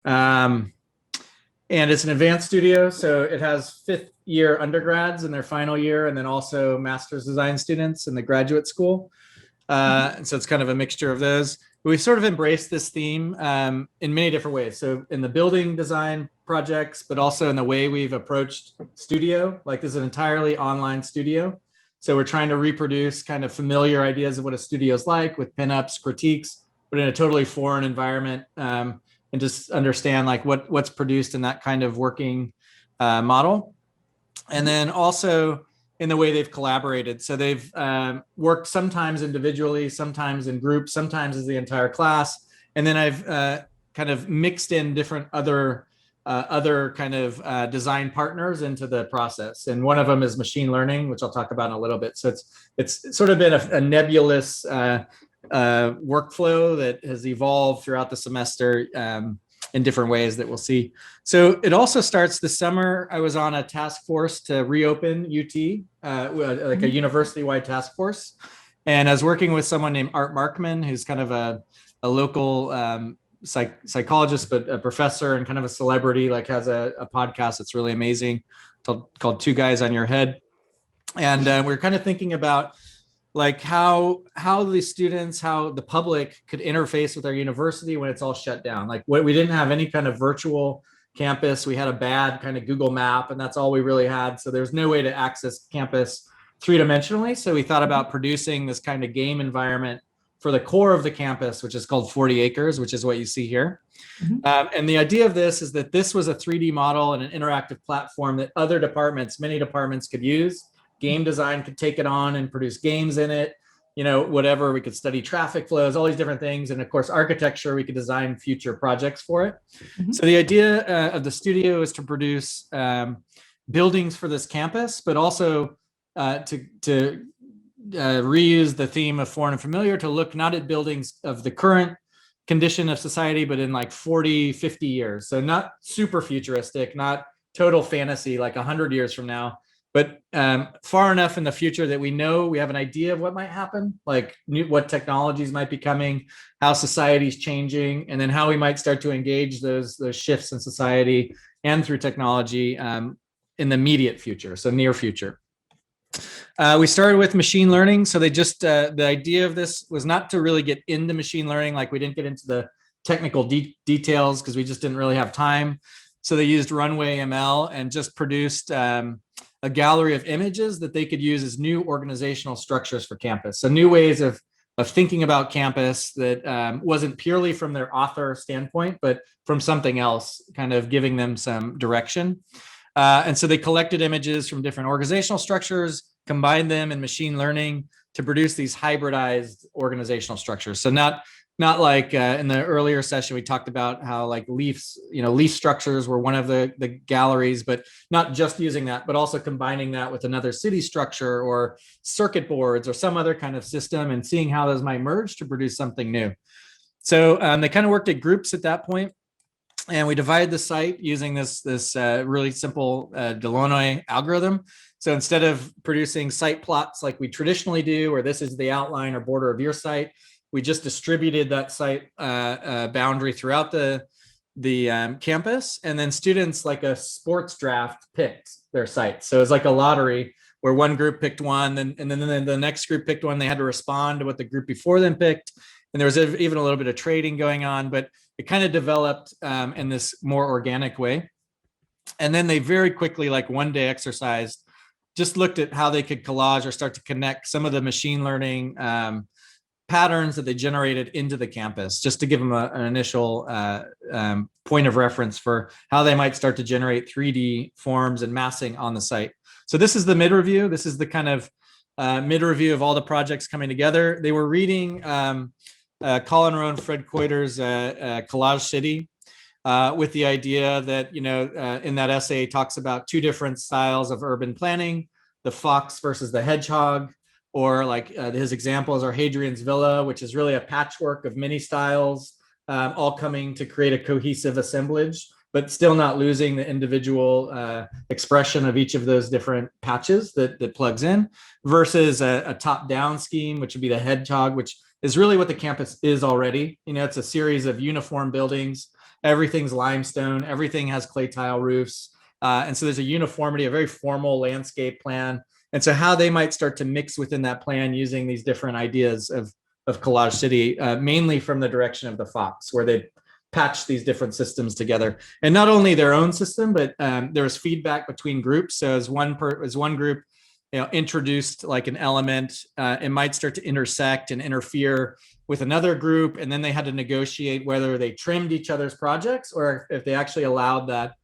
Um, and it's an advanced studio, so it has fifth year undergrads in their final year, and then also master's design students in the graduate school. And so it's kind of a mixture of those. We sort of embraced this theme in many different ways. So in the building design projects, but also in the way we've approached studio, like this is an entirely online studio. So we're trying to reproduce kind of familiar ideas of what a studio is like with pinups, critiques, but in a totally foreign environment, and just understand like what's produced in that kind of working model. And then also in the way they've collaborated. So they've worked sometimes individually, sometimes in groups, sometimes as the entire class. And then I've kind of mixed in different other kind of design partners into the process. And one of them is machine learning, which I'll talk about in a little bit. So it's sort of been a nebulous workflow that has evolved throughout the semester in different ways that we'll see. So it also starts this summer. I was on a task force to reopen UT, like a university-wide task force. And I was working with someone named Art Markman, who's kind of a local psychologist, but a professor and kind of a celebrity, like has a podcast that's really amazing called Two Guys on Your Head. And we're kind of thinking about like how the students, how the public could interface with our university when it's all shut down. Like we didn't have any kind of virtual campus. We had a bad kind of Google map, and that's all we really had. So there's no way to access campus three-dimensionally. So we thought about producing this kind of game environment for the core of the campus, which is called 40 acres, which is what you see here. And the idea of this is that this was a 3D model and an interactive platform that other departments, many departments could use. Game design could take it on and produce games in it, whatever. We could study traffic flows, all these different things. And of course, architecture, we could design future projects for it. So the idea of the studio is to produce buildings for this campus, but also to reuse the theme of foreign and familiar to look not at buildings of the current condition of society, but in like 40, 50 years. So not super futuristic, not total fantasy, like 100 years from now, but far enough in the future that we know we have an idea of what might happen, like what technologies might be coming, how society's changing, and then how we might start to engage those shifts in society and through technology in the immediate future, so near future. We started with machine learning. So they just, the idea of this was not to really get into machine learning. Like we didn't get into the technical details because we just didn't really have time. So they used Runway ML and just produced a gallery of images that they could use as new organizational structures for campus. So new ways of thinking about campus that wasn't purely from their author standpoint, but from something else, kind of giving them some direction. And so they collected images from different organizational structures, combined them in machine learning to produce these hybridized organizational structures. So not like in the earlier session, we talked about how like leaf structures were one of the galleries, but not just using that, but also combining that with another city structure or circuit boards or some other kind of system and seeing how those might merge to produce something new. So they kind of worked at groups at that point. And we divided the site using this really simple Delaunay algorithm. So instead of producing site plots like we traditionally do, or this is the outline or border of your site, we just distributed that site boundary throughout the campus, and then students, like a sports draft, picked their site. So it's like a lottery where one group picked one, and then the next group picked one. They had to respond to what the group before them picked, and there was even a little bit of trading going on, but it kind of developed in this more organic way. And then they very quickly, like one day exercised, just looked at how they could collage or start to connect some of the machine learning patterns that they generated into the campus, just to give them an initial point of reference for how they might start to generate 3D forms and massing on the site. So this is the mid review. This is the kind of mid review of all the projects coming together. They were reading Colin Rowe and Fred Coiter's Collage City with the idea that, in that essay, talks about two different styles of urban planning, the fox versus the hedgehog, or like his examples are Hadrian's Villa, which is really a patchwork of many styles, all coming to create a cohesive assemblage, but still not losing the individual expression of each of those different patches that plugs in, versus a top-down scheme, which would be the hedgehog, which is really what the campus is already. It's a series of uniform buildings everything's limestone, everything has clay tile roofs. And so there's a uniformity, a very formal landscape plan. And so how they might start to mix within that plan using these different ideas of Collage City, mainly from the direction of the Fox, where they patch these different systems together, and not only their own system, but there was feedback between groups. So as one group, introduced like an element, it might start to intersect and interfere with another group, and then they had to negotiate whether they trimmed each other's projects or if they actually allowed that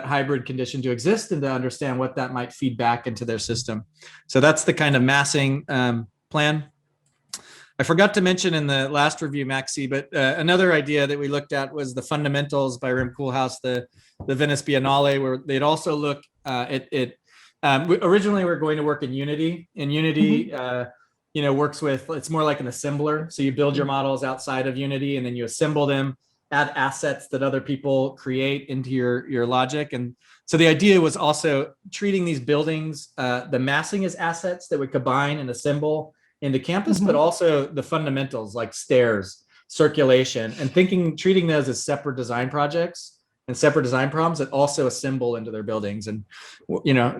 hybrid condition to exist, and to understand what that might feed back into their system. So that's the kind of massing plan. I forgot to mention in the last review, Maxi, but another idea that we looked at was the fundamentals by Rim Koolhaas, the Venice Biennale, where they'd also look at it. Originally, we were going to work in Unity. And Unity, works with, it's more like an assembler. So you build your models outside of Unity, and then you assemble them, add assets that other people create into your logic. And so the idea was also treating these buildings, the massing as assets that would combine and assemble into campus, but also the fundamentals like stairs, circulation, and treating those as separate design projects and separate design problems that also assemble into their buildings. And,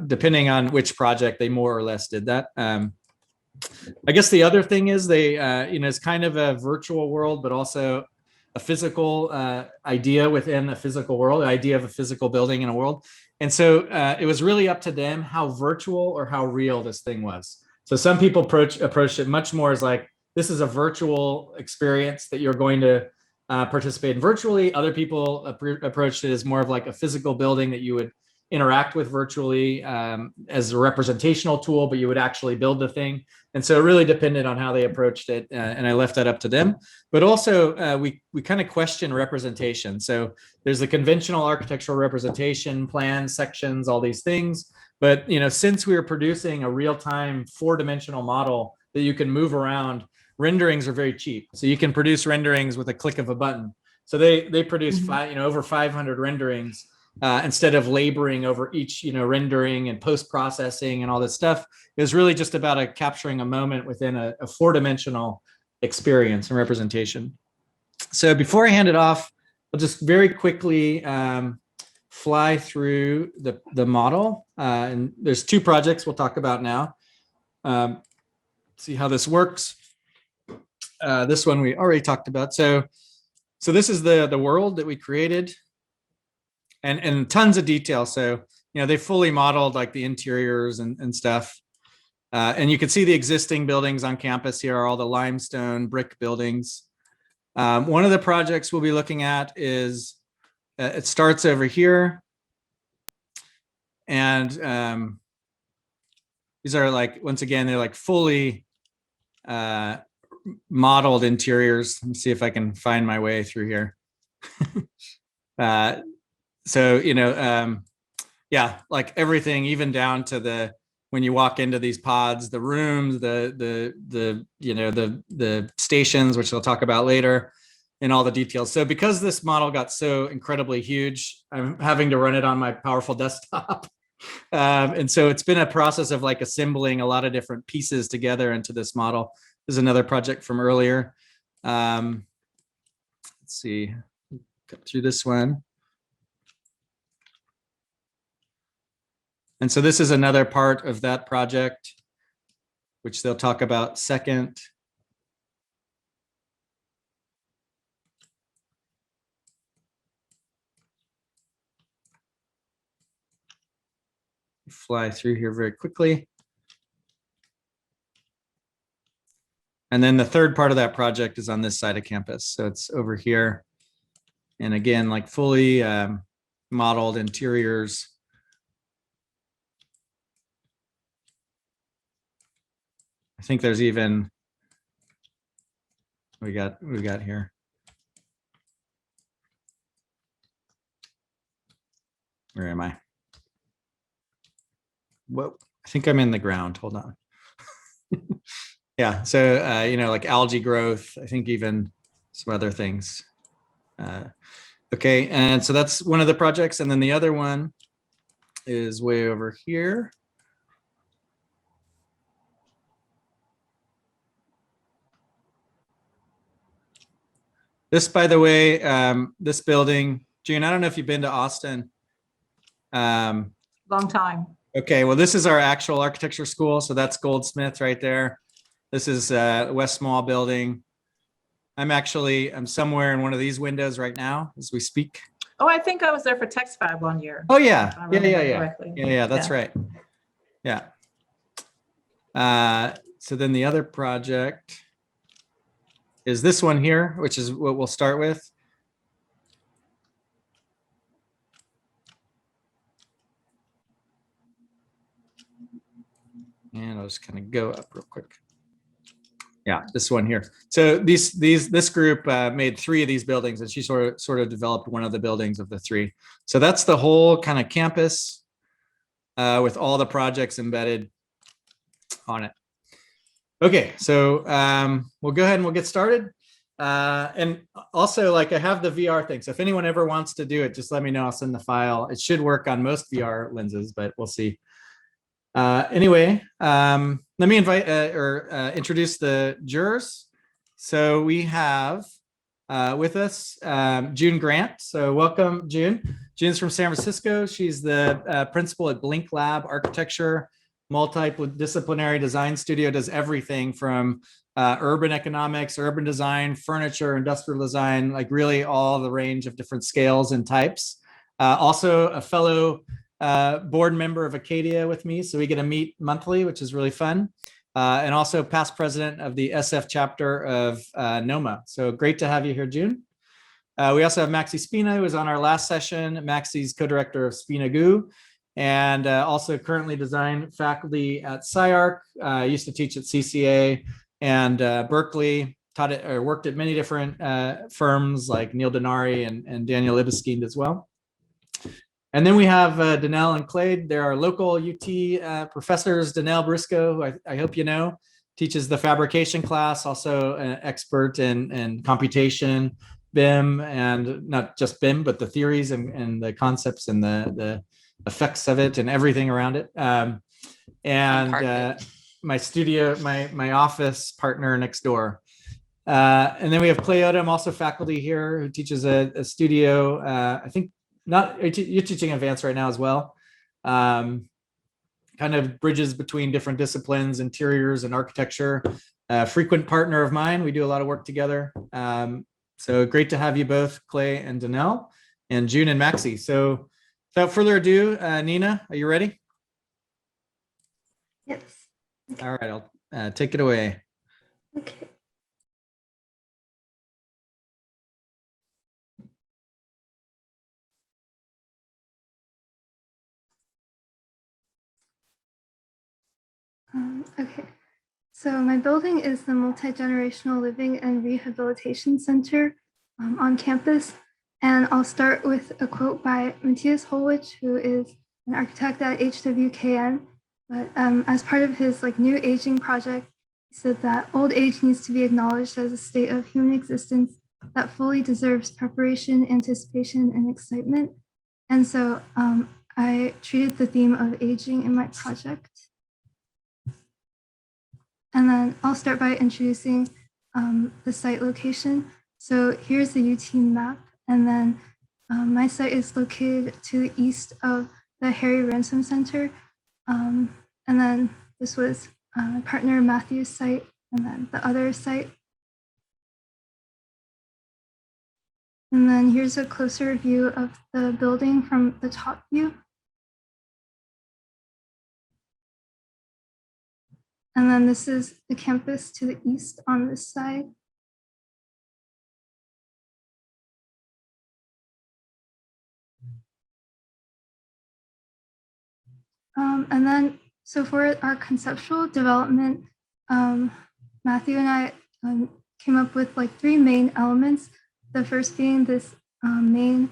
depending on which project, they more or less did that. I guess the other thing is they, it's kind of a virtual world, but also a physical idea within a physical world, the idea of a physical building in a world. And so it was really up to them how virtual or how real this thing was. So some people approach it much more as like, this is a virtual experience that you're going to participate in virtually. Other people approached it as more of like a physical building that you would interact with virtually as a representational tool, but you would actually build the thing. And so it really depended on how they approached it, and I left that up to them. But also we kind of question representation. So there's the conventional architectural representation, plans, sections, all these things. But since we were producing a real-time 4-dimensional model that you can move around, renderings are very cheap. So you can produce renderings with a click of a button. So they produce over 500 renderings. Instead of laboring over each rendering and post-processing and all this stuff. It was really just about capturing a moment within a 4-dimensional experience and representation. So before I hand it off, I'll just very quickly fly through the model. And there's 2 projects we'll talk about now. See how this works. This one we already talked about. So this is the world that we created. And tons of detail. So, they fully modeled like the interiors and stuff. And you can see the existing buildings on campus here are all the limestone brick buildings. One of the projects we'll be looking at is, it starts over here. And these are like, once again, they're like fully modeled interiors. Let me see if I can find my way through here. So, yeah, like everything, even down to when you walk into these pods, the rooms, the stations, which they'll talk about later, and all the details. So because this model got so incredibly huge, I'm having to run it on my powerful desktop. And so it's been a process of like assembling a lot of different pieces together into this model. This is another project from earlier. Let's see, cut through this one. And so this is another part of that project, which they'll talk about second. Fly through here very quickly. And then the third part of that project is on this side of campus. So it's over here. And again, like fully modeled interiors. I think there's even, we got here. Where am I? Whoa, I think I'm in the ground. Hold on. Yeah, so, like algae growth, I think even some other things. Okay, and so that's one of the projects. And then the other one is way over here. This, by the way, this building, June, I don't know if you've been to Austin. Long time. Okay, well, this is our actual architecture school. So that's Goldsmith right there. This is West Small building. I'm somewhere in one of these windows right now as we speak. Oh, I think I was there for TextFab one year. Oh yeah, yeah. Yeah, that's right. Yeah. So then the other project is this one here, which is what we'll start with. And I'll just kind of go up real quick. Yeah, this one here. So this group made 3 of these buildings, and she sort of developed one of the buildings of the 3. So that's the whole kind of campus with all the projects embedded on it. Okay, so we'll go ahead and we'll get started. And also, like, I have the VR thing. So if anyone ever wants to do it, just let me know. I'll send the file. It should work on most VR lenses, but we'll see. Anyway, let me invite introduce the jurors. So we have with us June Grant. So welcome, June. June's from San Francisco. She's the principal at Blink Lab Architecture, multidisciplinary design studio, does everything from urban economics, urban design, furniture, industrial design, like really all the range of different scales and types. Also a fellow board member of Acadia with me, so we get to meet monthly, which is really fun. And also past president of the SF chapter of NOMA. So great to have you here, June. We also have Maxi Spina, who was on our last session. Maxi's co-director of Spina Goo, and also currently design faculty at SciArc. Used to teach at CCA and Berkeley. Taught it or worked at many different firms like Neil Denari and Daniel Libeskind as well. And then we have Danelle and Clade. They're our local UT professors. Danelle Briscoe, who I hope you know, teaches the fabrication class, also an expert in computation, BIM, and not just BIM, but the theories and the concepts and the effects of it and everything around it. And my studio, my office partner next door. And then we have Clay Odom, also faculty here, who teaches a studio. I think you're teaching advanced right now as well. Kind of bridges between different disciplines, interiors and architecture. Frequent partner of mine. We do a lot of work together. So great to have you both, Clay and Danelle, and June and Maxi. So without further ado, Nina, are you ready? Yes. Okay. All right, I'll take it away. Okay. Okay, so my building is the Multi-Generational Living and Rehabilitation Center on campus. And I'll start with a quote by Matthias Holwich, who is an architect at HWKN. But as part of his new aging project, he said that old age needs to be acknowledged as a state of human existence that fully deserves preparation, anticipation, and excitement. And so I treated the theme of aging in my project. And then I'll start by introducing the site location. So here's the UT map. And then my site is located to the east of the Harry Ransom Center. And then this was my partner Matthew's site, and then the other site. And then here's a closer view of the building from the top view. And then this is the campus to the east on this side. And then, so for our conceptual development, Matthew and I came up with 3 main elements. The first being this main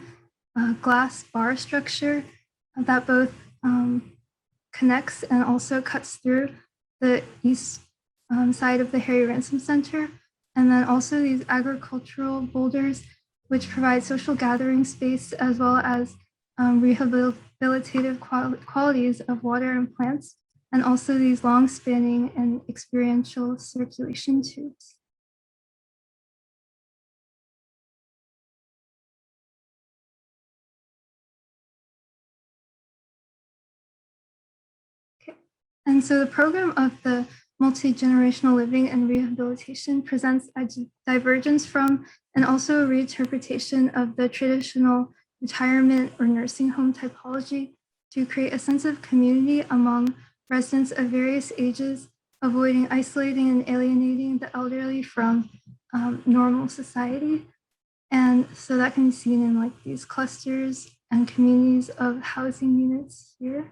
glass bar structure that both connects and also cuts through the east side of the Harry Ransom Center. And then also these agricultural boulders, which provide social gathering space as well as rehabilitative qualities of water and plants, and also these long spanning and experiential circulation tubes. And so the program of the multi-generational living and rehabilitation presents a divergence from and also a reinterpretation of the traditional retirement or nursing home typology to create a sense of community among residents of various ages, avoiding isolating and alienating the elderly from normal society. And so that can be seen in like these clusters and communities of housing units here.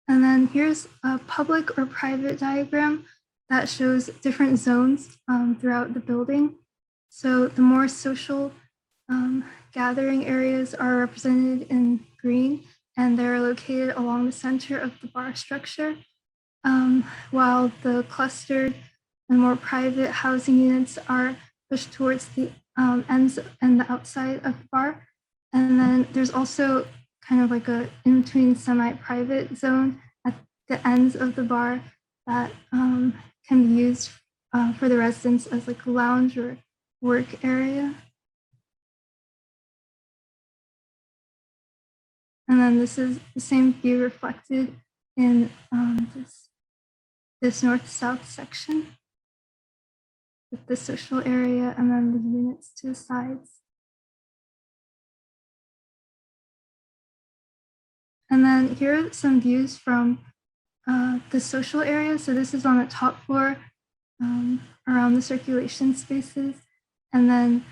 And then here's a public or private diagram that shows different zones throughout the building. So the more social gathering areas are represented in green, and they're located along the center of the bar structure, while the clustered and more private housing units are pushed towards the ends and the outside of the bar. And then there's also kind of like a in-between semi-private zone at the ends of the bar that can be used for the residents as like a lounge or work area. And then this is the same view reflected in this north-south section with the social area and then the units to the sides. And then here are some views from the social area. So this is on the top floor around the circulation spaces. And then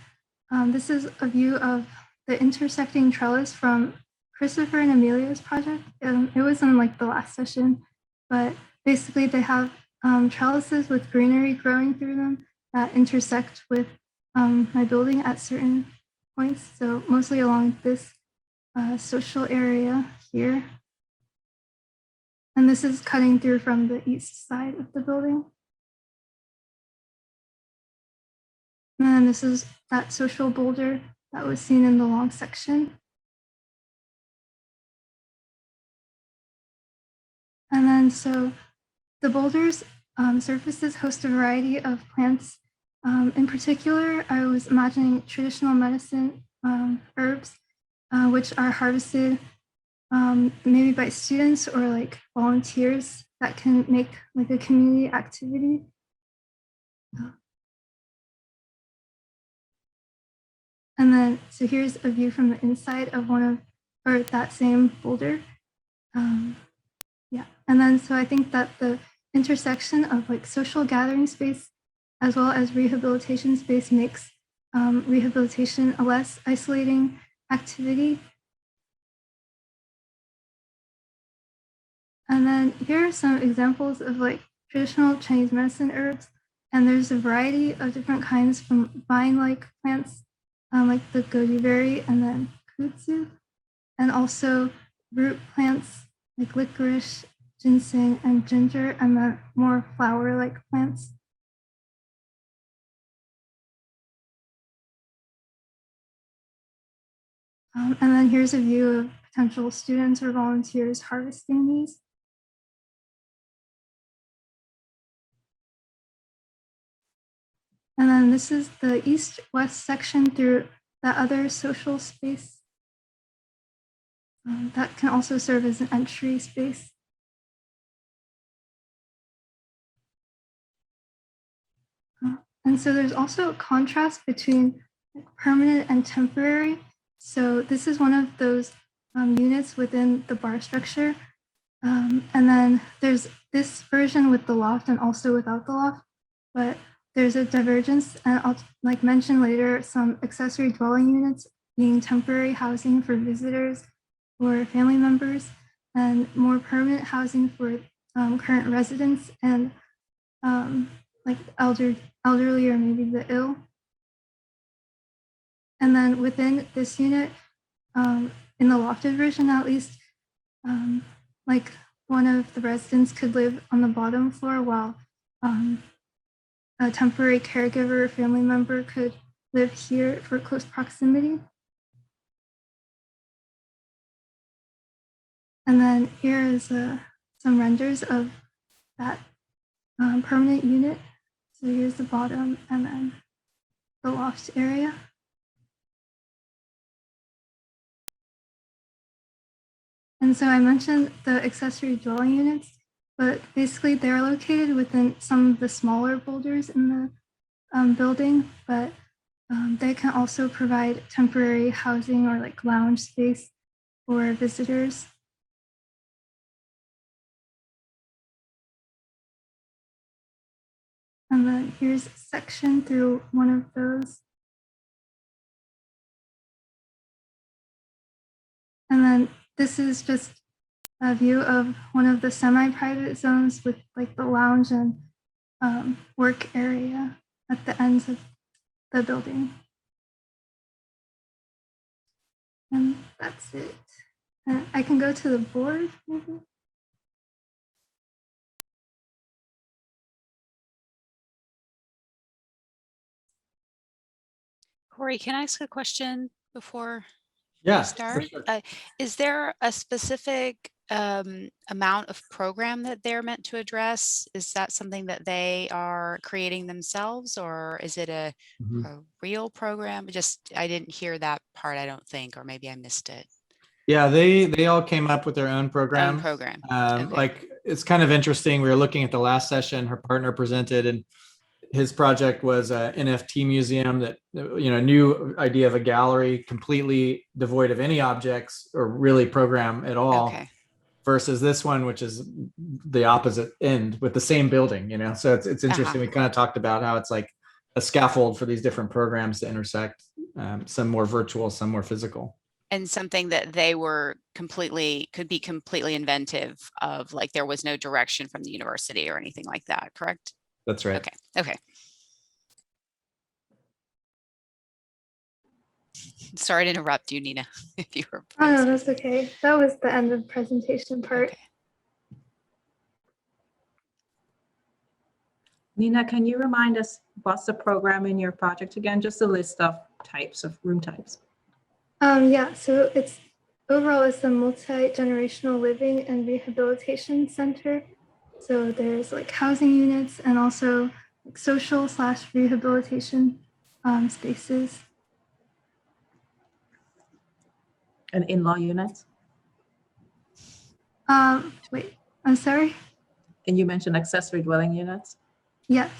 this is a view of the intersecting trellis from Christopher and Amelia's project. It was in like the last session, but basically they have trellises with greenery growing through them that intersect with my building at certain points. So mostly along this social area here. And this is cutting through from the east side of the building. And then this is that social boulder that was seen in the long section. And then so the boulders surfaces host a variety of plants. In particular, I was imagining traditional medicine herbs, which are harvested maybe by students or like volunteers that can make like a community activity. And then, so here's a view from the inside of or that same boulder. Yeah, and then so I think that the intersection of like social gathering space as well as rehabilitation space makes rehabilitation a less isolating activity. And then here are some examples of like traditional Chinese medicine herbs. And there's a variety of different kinds from vine-like plants like the goji berry and then kudzu, and also root plants like licorice, ginseng, and ginger, and then more flower-like plants. And then here's a view of potential students or volunteers harvesting these. And then this is the east-west section through that other social space that can also serve as an entry space. And so there's also a contrast between permanent and temporary. So this is one of those units within the bar structure. And then there's this version with the loft and also without the loft, but there's a divergence, and I'll like mention later some accessory dwelling units being temporary housing for visitors or family members, and more permanent housing for current residents and like elderly or maybe the ill. And then within this unit, in the lofted version at least, like one of the residents could live on the bottom floor while a temporary caregiver or family member could live here for close proximity. And then here is some renders of that permanent unit. So here's the bottom and then the loft area. And so I mentioned the accessory dwelling units, but basically they're located within some of the smaller boulders in the building, but they can also provide temporary housing or like lounge space for visitors. And then here's a section through one of those. And then this is just a view of one of the semi-private zones with like the lounge and work area at the ends of the building. And that's it. And I can go to the board, maybe. Kory, can I ask a question before Yeah, we start? sure. Is there a specific amount of program that they're meant to address? Is that something that they are creating themselves, or is it a real program? I didn't hear that part, I don't think, or maybe I missed it. Yeah, they all came up with their own program. Okay. Like, it's kind of interesting. We were looking at the last session, her partner presented, and his project was a NFT museum that, new idea of a gallery completely devoid of any objects or really program at all. Okay. Versus this one, which is the opposite end with the same building, So it's interesting. We kind of talked about how it's like a scaffold for these different programs to intersect, some more virtual, some more physical. And something that they were could be completely inventive of, like there was no direction from the university or anything like that, correct? That's right. Okay. Okay. Sorry to interrupt you, Nina. If you were. Oh, no, that's okay. That was the end of the presentation part. Okay. Nina, can you remind us what's the program in your project again? Just a list of types of room types. Yeah, so overall it's the multi-generational living and rehabilitation center. So there's like housing units and also like social/rehabilitation spaces. And in-law units? Wait, I'm sorry? And you mentioned accessory dwelling units? Yes.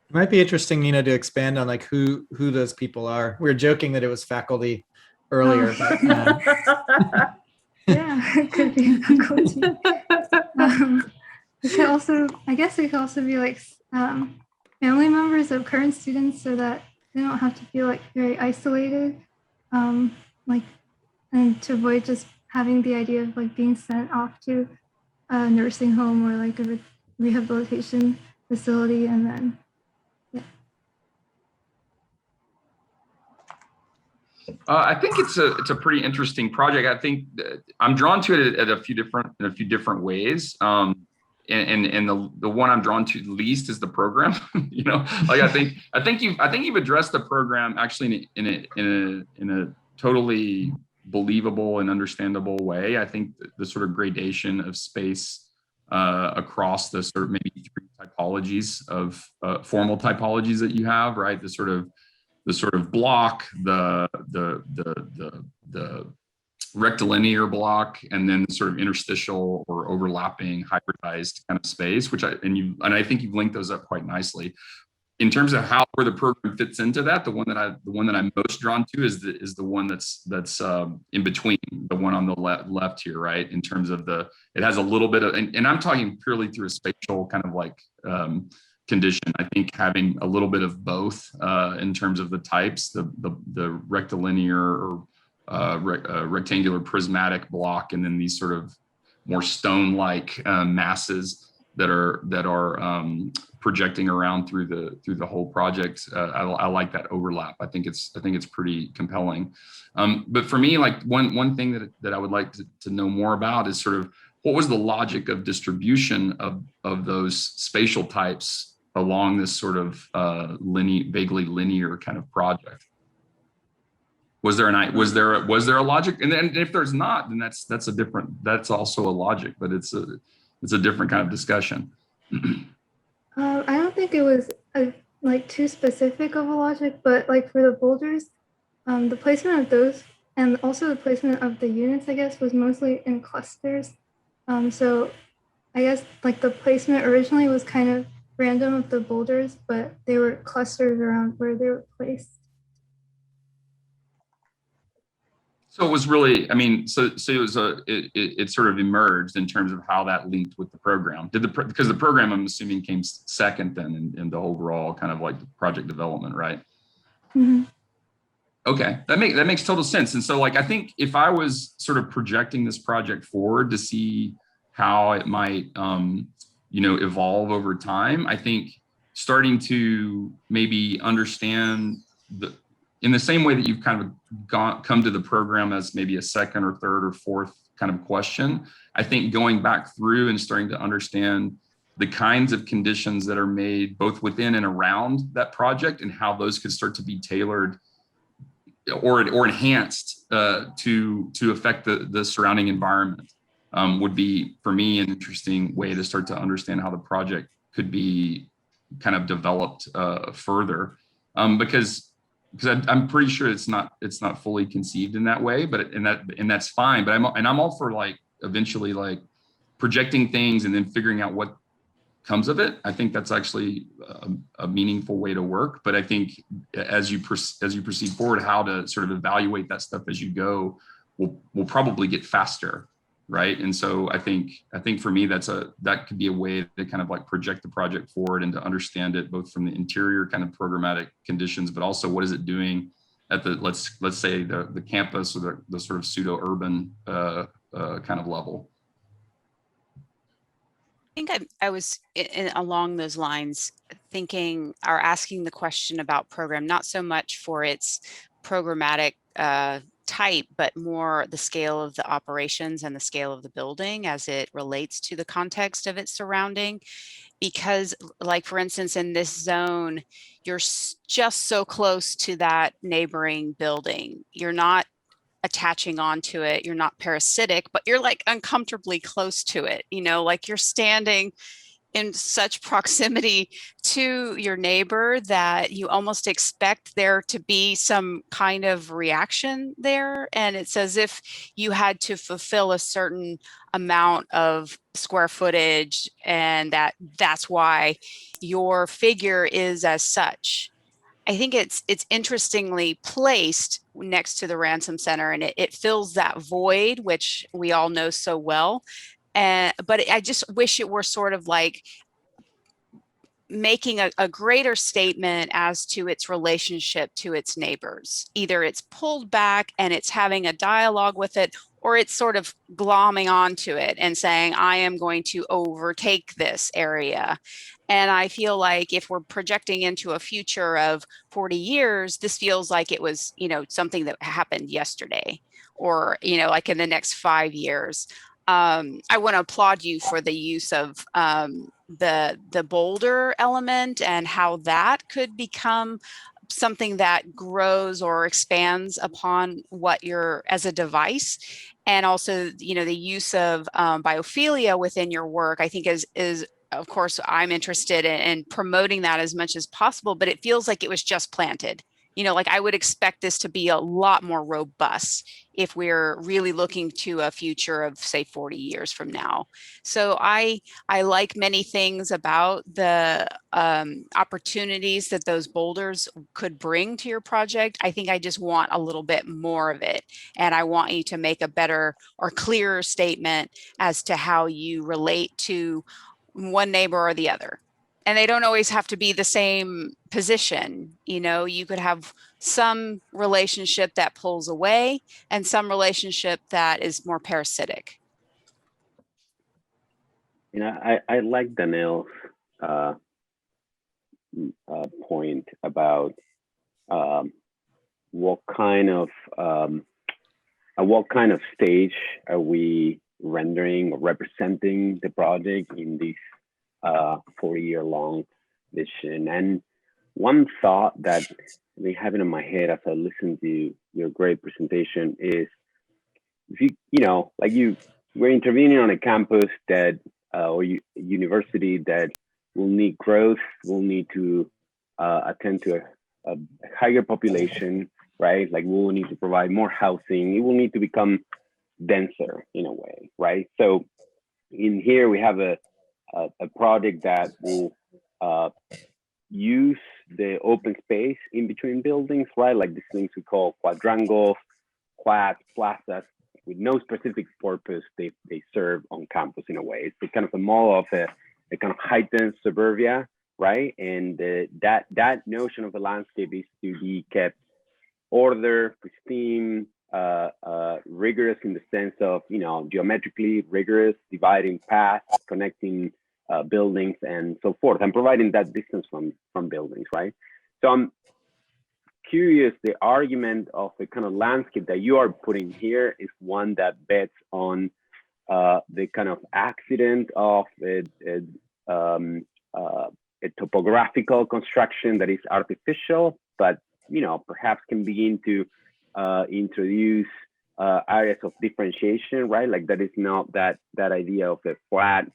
It might be interesting, Nina, to expand on like who those people are. We were joking that it was faculty earlier, but yeah, it could be faculty. It could also, I guess it could also be like family members of current students, so that they don't have to feel like very isolated, like, and to avoid just having the idea of like being sent off to a nursing home or like a rehabilitation facility, and then I think it's a pretty interesting project. I think I'm drawn to it in a few different ways. And the one I'm drawn to least is the program. Like I think you've addressed the program actually in a totally believable and understandable way. I think the sort of gradation of space across the sort of maybe three typologies of formal typologies that you have, right? The sort of block, the rectilinear block, and then the sort of interstitial or overlapping hybridized kind of space, and I think you've linked those up quite nicely. In terms of where the program fits into that, the one that I'm most drawn to is the one that's in between, the one on the left here, right? In terms of it has a little bit of, and I'm talking purely through a spatial kind of like condition. I think having a little bit of both in terms of the types, the rectilinear or rectangular prismatic block, and then these sort of more stone-like masses that are projecting around through the whole project. I like that overlap. I think it's pretty compelling. But for me, like one thing that I would like to know more about is sort of what was the logic of distribution of those spatial types along this sort of vaguely linear kind of project. Was there a logic? And then if there's not, then that's also a logic, but it's a different kind of discussion. I don't think it was like too specific of a logic, but like for the boulders, the placement of those and also the placement of the units, I guess, was mostly in clusters. So I guess like the placement originally was kind of random of the boulders, but they were clustered around where they were placed. So it was really, I mean, so it was it sort of emerged in terms of how that linked with the program. Because the program, I'm assuming, came second then in the overall kind of like project development, right? Mm-hmm. Okay, that makes total sense. And so like, I think if I was sort of projecting this project forward to see how it might, evolve over time, I think starting to maybe understand in the same way that you've kind of come to the program as maybe a second or third or fourth kind of question, I think going back through and starting to understand the kinds of conditions that are made both within and around that project and how those could start to be tailored or enhanced to affect the surrounding environment would be, for me, an interesting way to start to understand how the project could be kind of developed further. Because I'm pretty sure it's not fully conceived in that way, but and that's fine. But I'm all for like eventually like projecting things and then figuring out what comes of it. I think that's actually a meaningful way to work. But I think as you proceed forward, how to sort of evaluate that stuff as you go will probably get faster, right? And so I think for me that could be a way to kind of like project the project forward and to understand it both from the interior kind of programmatic conditions, but also what is it doing at the let's say the campus or the sort of pseudo urban kind of level. I think I was along those lines thinking or asking the question about program, not so much for its programmatic type, but more the scale of the operations and the scale of the building as it relates to the context of its surrounding. Because like, for instance, in this zone, you're just so close to that neighboring building. You're not attaching onto it. You're not parasitic, but you're like uncomfortably close to it. Like you're standing in such proximity to your neighbor that you almost expect there to be some kind of reaction there. And it's as if you had to fulfill a certain amount of square footage, and that's why your figure is as such. I think it's interestingly placed next to the ransom center, and it fills that void, which we all know so well. But I just wish it were sort of like making a greater statement as to its relationship to its neighbors. Either it's pulled back and it's having a dialogue with it, or it's sort of glomming onto it and saying, I am going to overtake this area. And I feel like if we're projecting into a future of 40 years, this feels like it was, something that happened yesterday, or, like in the next 5 years. I want to applaud you for the use of the boulder element and how that could become something that grows or expands upon what you're as a device. And also, the use of biophilia within your work, I think is of course, I'm interested in promoting that as much as possible, but it feels like it was just planted. Like I would expect this to be a lot more robust if we're really looking to a future of, say, 40 years from now. So I like many things about the opportunities that those boulders could bring to your project. I think I just want a little bit more of it. And I want you to make a better or clearer statement as to how you relate to one neighbor or the other. And they don't always have to be the same position. You could have some relationship that pulls away and some relationship that is more parasitic. I like Danielle's point about what kind of at what kind of stage are we rendering or representing the project in this 40-year-long vision. And one thought that I've been having in my head as I listen to your great presentation is, if we're intervening on a campus that or university that we'll need growth, we'll need to attend to a higher population, right? Like we'll need to provide more housing. It will need to become denser in a way, right? So in here we have a project that will use the open space in between buildings, right? Like these things we call quadrangles, quads, plazas, with no specific purpose they serve on campus in a way. It's kind of a model of a kind of heightened suburbia, right? And that notion of the landscape is to be kept order, pristine, rigorous in the sense of, you know, geometrically rigorous, dividing paths, connecting buildings and so forth, and providing that distance from buildings, right? So I'm curious, the argument of the kind of landscape that you are putting here is one that bets on the kind of accident of a topographical construction that is artificial, but you know, perhaps can begin to introduce areas of differentiation, right? Like that is not that idea of a flat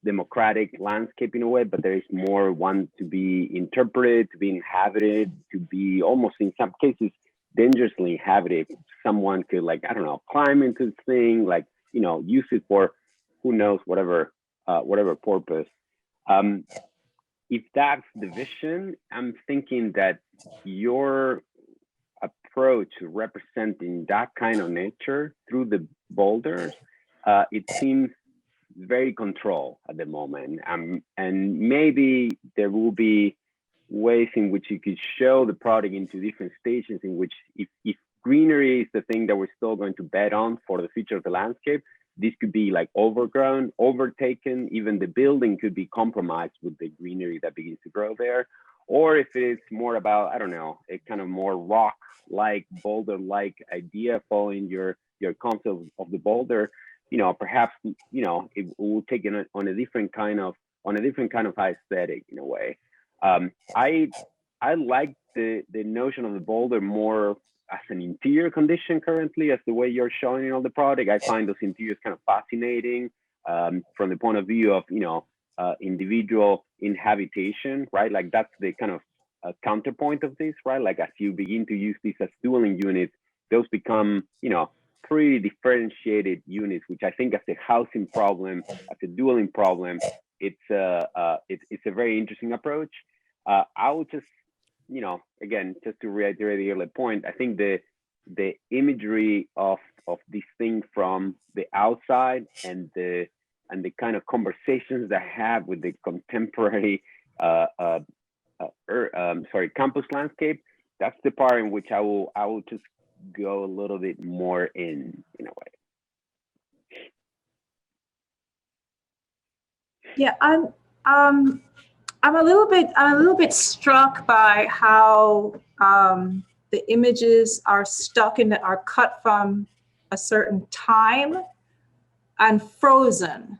democratic landscape in a way, but there is more one to be interpreted, to be inhabited, to be almost in some cases dangerously inhabited. Someone could, like, I don't know, climb into this thing, like, you know, use it for who knows whatever purpose. If that's the vision, I'm thinking that your approach to representing that kind of nature through the boulders, it seems very controlled at the moment. And maybe there will be ways in which you could show the product into different stages in which if greenery is the thing that we're still going to bet on for the future of the landscape, this could be like overgrown, overtaken, even the building could be compromised with the greenery that begins to grow there. Or if it's more about, I don't know, a kind of more rock-like, boulder-like idea following your concept of the boulder, you know, perhaps, you know, it will take it on a different kind of aesthetic in a way. I like the notion of the boulder more as an interior condition currently, as the way you're showing in all the product. I find those interiors kind of fascinating from the point of view of, you know, individual inhabitation, right? Like that's the kind of counterpoint of this, right? Like as you begin to use these as dwelling units, those become, you know, pretty differentiated units, which I think as a housing problem, as a dwelling problem, it's a very interesting approach. I would just, you know, again, just to reiterate the earlier point, I think the imagery of this thing from the outside and the kind of conversations that I have with the contemporary campus landscape, that's the part in which I will just go a little bit more in a way. Yeah, I'm a little bit struck by how the images are are cut from a certain time and frozen.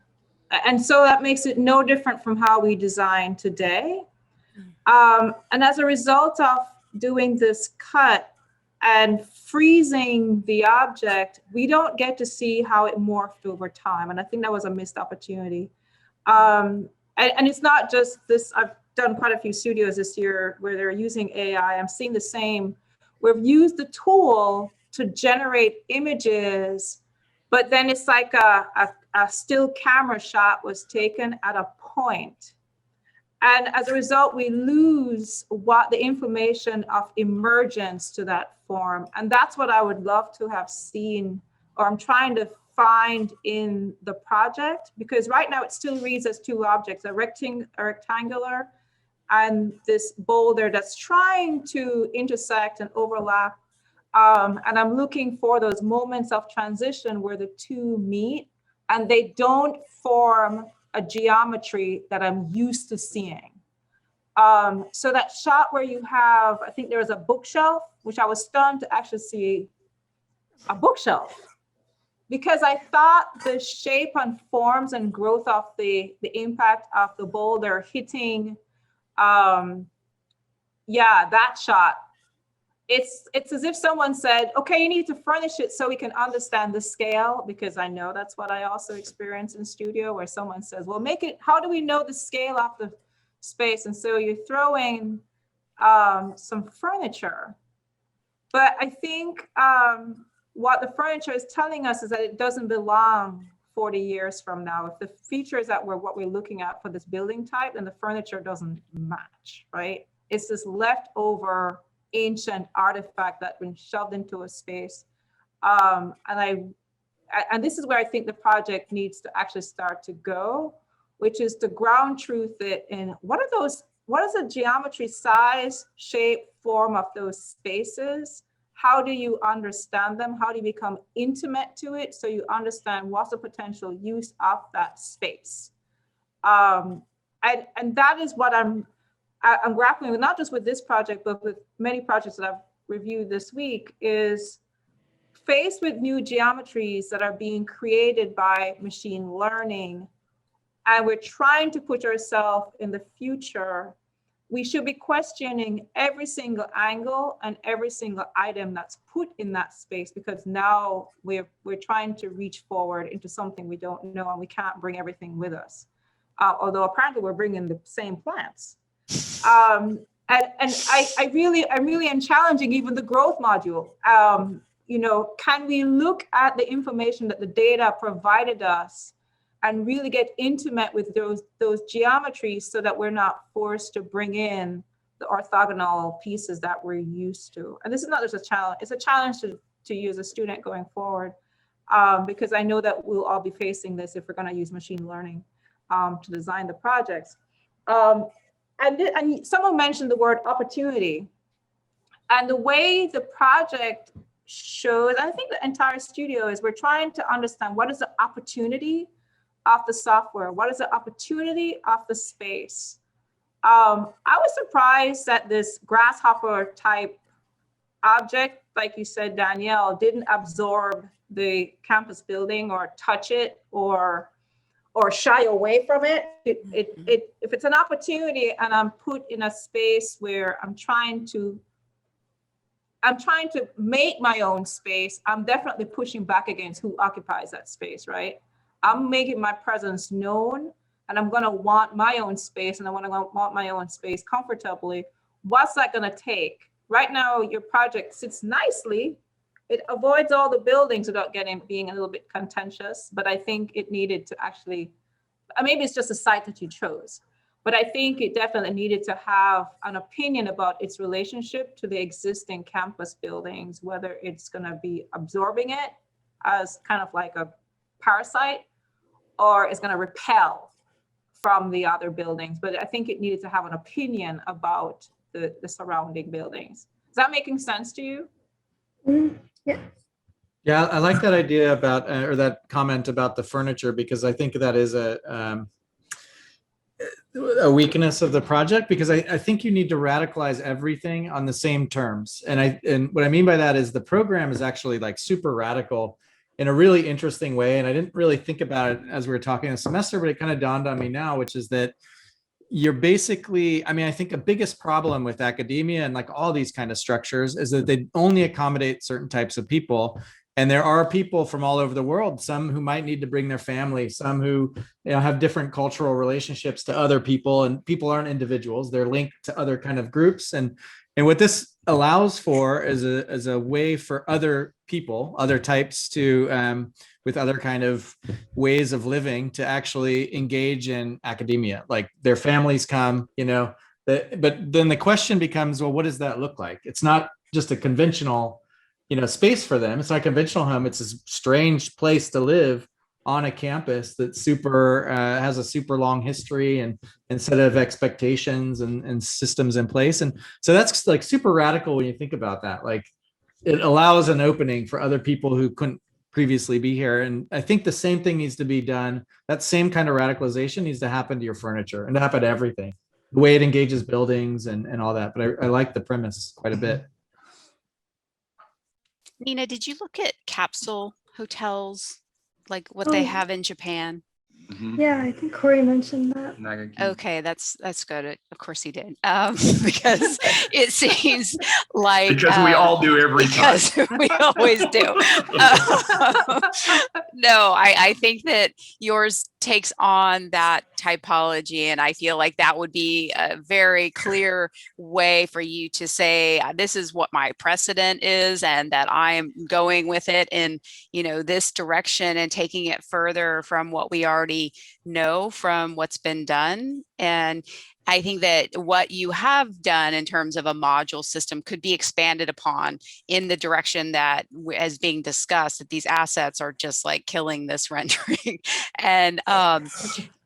And so that makes it no different from how we design today. And as a result of doing this cut and freezing the object, we don't get to see how it morphed over time. And I think that was a missed opportunity. And it's not just this, I've done quite a few studios this year where they're using AI. I'm seeing the same. We've used the tool to generate images, but then it's like a still camera shot was taken at a point. And as a result, we lose what the information of emergence to that form. And that's what I would love to have seen, or I'm trying to find in the project, because right now it still reads as two objects, a rectangular and this boulder that's trying to intersect and overlap. And I'm looking for those moments of transition where the two meet and they don't form a geometry that I'm used to seeing. So that shot where you have, I think there was a bookshelf, which I was stunned to actually see a bookshelf, because I thought the shape and forms and growth of the impact of the boulder hitting, that shot it's as if someone said, okay, you need to furnish it so we can understand the scale, because I know that's what I also experience in studio, where someone says, well, make it, how do we know the scale of the space? And so you're throwing some furniture. But I think what the furniture is telling us is that it doesn't belong 40 years from now. If the features that what we're looking at for this building type, then the furniture doesn't match, right? It's this leftover ancient artifact that's been shoved into a space. And this is where I think the project needs to actually start to go, which is to ground truth it in what is the geometry, size, shape, form of those spaces? How do you understand them? How do you become intimate to it so you understand what's the potential use of that space? And that is what I'm grappling with, not just with this project, but with many projects that I've reviewed this week, is faced with new geometries that are being created by machine learning, and we're trying to put ourselves in the future. We should be questioning every single angle and every single item that's put in that space, because now we're trying to reach forward into something we don't know, and we can't bring everything with us. Although apparently we're bringing the same plants. And I really am challenging even the growth module. You know, can we look at the information that the data provided us and really get intimate with those geometries so that we're not forced to bring in the orthogonal pieces that we're used to? And this is not just a challenge, it's a challenge to you as a student going forward, because I know that we'll all be facing this if we're going to use machine learning to design the projects. And someone mentioned the word opportunity, and the way the project shows, I think the entire studio is, we're trying to understand what is the opportunity of the software, what is the opportunity of the space. I was surprised that this grasshopper type object, like you said, Danielle, didn't absorb the campus building or touch it or shy away from it. If it's an opportunity and I'm put in a space where I'm trying to make my own space, I'm definitely pushing back against who occupies that space, right? I'm making my presence known, and I'm gonna want my own space, and I wanna want my own space comfortably. What's that gonna take? Right now, your project sits nicely. It avoids all the buildings without being a little bit contentious, but I think it needed to actually, maybe it's just a site that you chose, but I think it definitely needed to have an opinion about its relationship to the existing campus buildings, whether it's gonna be absorbing it as kind of like a parasite, or it's gonna repel from the other buildings. But I think it needed to have an opinion about the surrounding buildings. Is that making sense to you? Yeah. Yeah, I like that idea about, or that comment about the furniture, because I think that is a weakness of the project, because I think you need to radicalize everything on the same terms. And what I mean by that is the program is actually like super radical in a really interesting way. And I didn't really think about it as we were talking this semester, but it kind of dawned on me now, which is that you're basically, I mean, I think the biggest problem with academia and like all these kind of structures is that they only accommodate certain types of people. And there are people from all over the world, some who might need to bring their family, some who, you know, have different cultural relationships to other people, and people aren't individuals, they're linked to other kind of groups. And what this allows for is a way for other people, other types to, with other kind of ways of living, to actually engage in academia. Like their families come, you know, but then the question becomes, well, what does that look like? It's not just a conventional, you know, space for them. It's not a conventional home. It's a strange place to live on a campus that has a super long history and set of expectations and systems in place. And so that's like super radical when you think about that. Like it allows an opening for other people who couldn't previously be here. And I think the same thing needs to be done. That same kind of radicalization needs to happen to your furniture and to happen to everything, the way it engages buildings and all that. But I like the premise quite a bit. Nina, did you look at Capsule Hotels, like what they have in Japan? Mhm. Yeah, I think Kory mentioned that. Naga King. Okay, that's good. Of course he did, because it seems like Because we all do every time. because we always do. No, I think that yours takes on that typology, and I feel like that would be a very clear way for you to say, this is what my precedent is, and that I'm going with it in, this direction and taking it further from what we already know from what's been done. And I think that what you have done in terms of a module system could be expanded upon in the direction that, as being discussed, that these assets are just like killing this rendering, and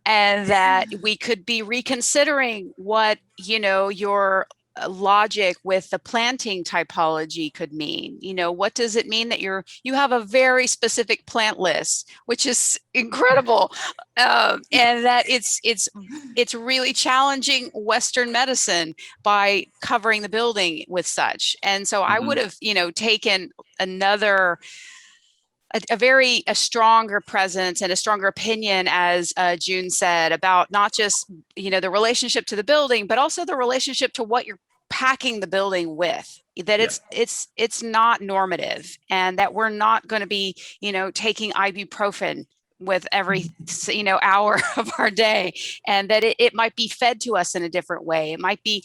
that we could be reconsidering what your logic with the planting typology could mean. What does it mean that you have a very specific plant list, which is incredible, and that it's really challenging Western medicine by covering the building with such. And so I would have taken another a stronger presence and a stronger opinion, as June said, about not just the relationship to the building, but also the relationship to what you're packing the building with. That it's not normative, and that we're not going to be taking ibuprofen with every hour of our day, and that it might be fed to us in a different way. It might be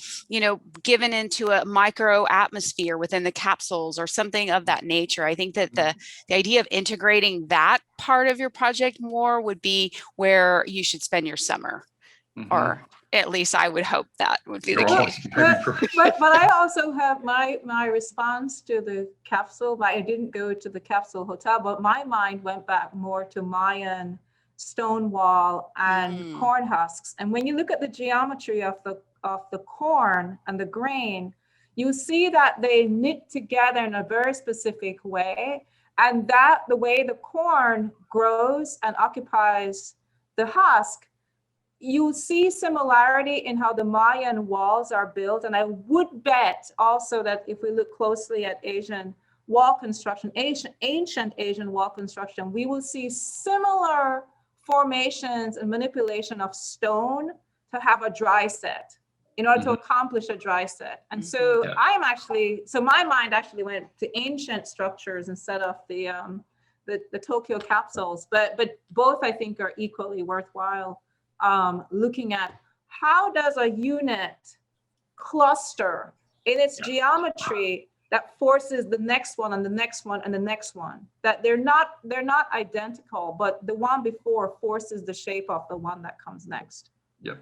given into a micro atmosphere within the capsules or something of that nature. I think that the idea of integrating that part of your project more would be where you should spend your summer, or at least I would hope that would be the case. But I also have my response to the capsule. I didn't go to the Capsule Hotel, but my mind went back more to Mayan stone wall and corn husks. And when you look at the geometry of the corn and the grain, you see that they knit together in a very specific way, and that the way the corn grows and occupies the husk, you see similarity in how the Mayan walls are built. And I would bet also that if we look closely at Asian wall construction, ancient Asian wall construction, we will see similar formations and manipulation of stone to have a dry set in order to accomplish a dry set. And so my mind actually went to ancient structures instead of the Tokyo capsules, but both I think are equally worthwhile. Looking at how does a unit cluster in its geometry that forces the next one and the next one and the next one, that they're not identical, but the one before forces the shape of the one that comes next. Yep.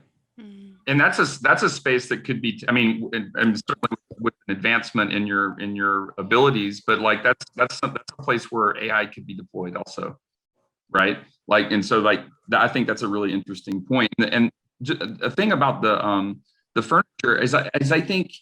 And that's a space that could be, and certainly with an advancement in your abilities, but like that's a place where AI could be deployed also, right? Like, and so like I think that's a really interesting point. And a thing about the furniture is I think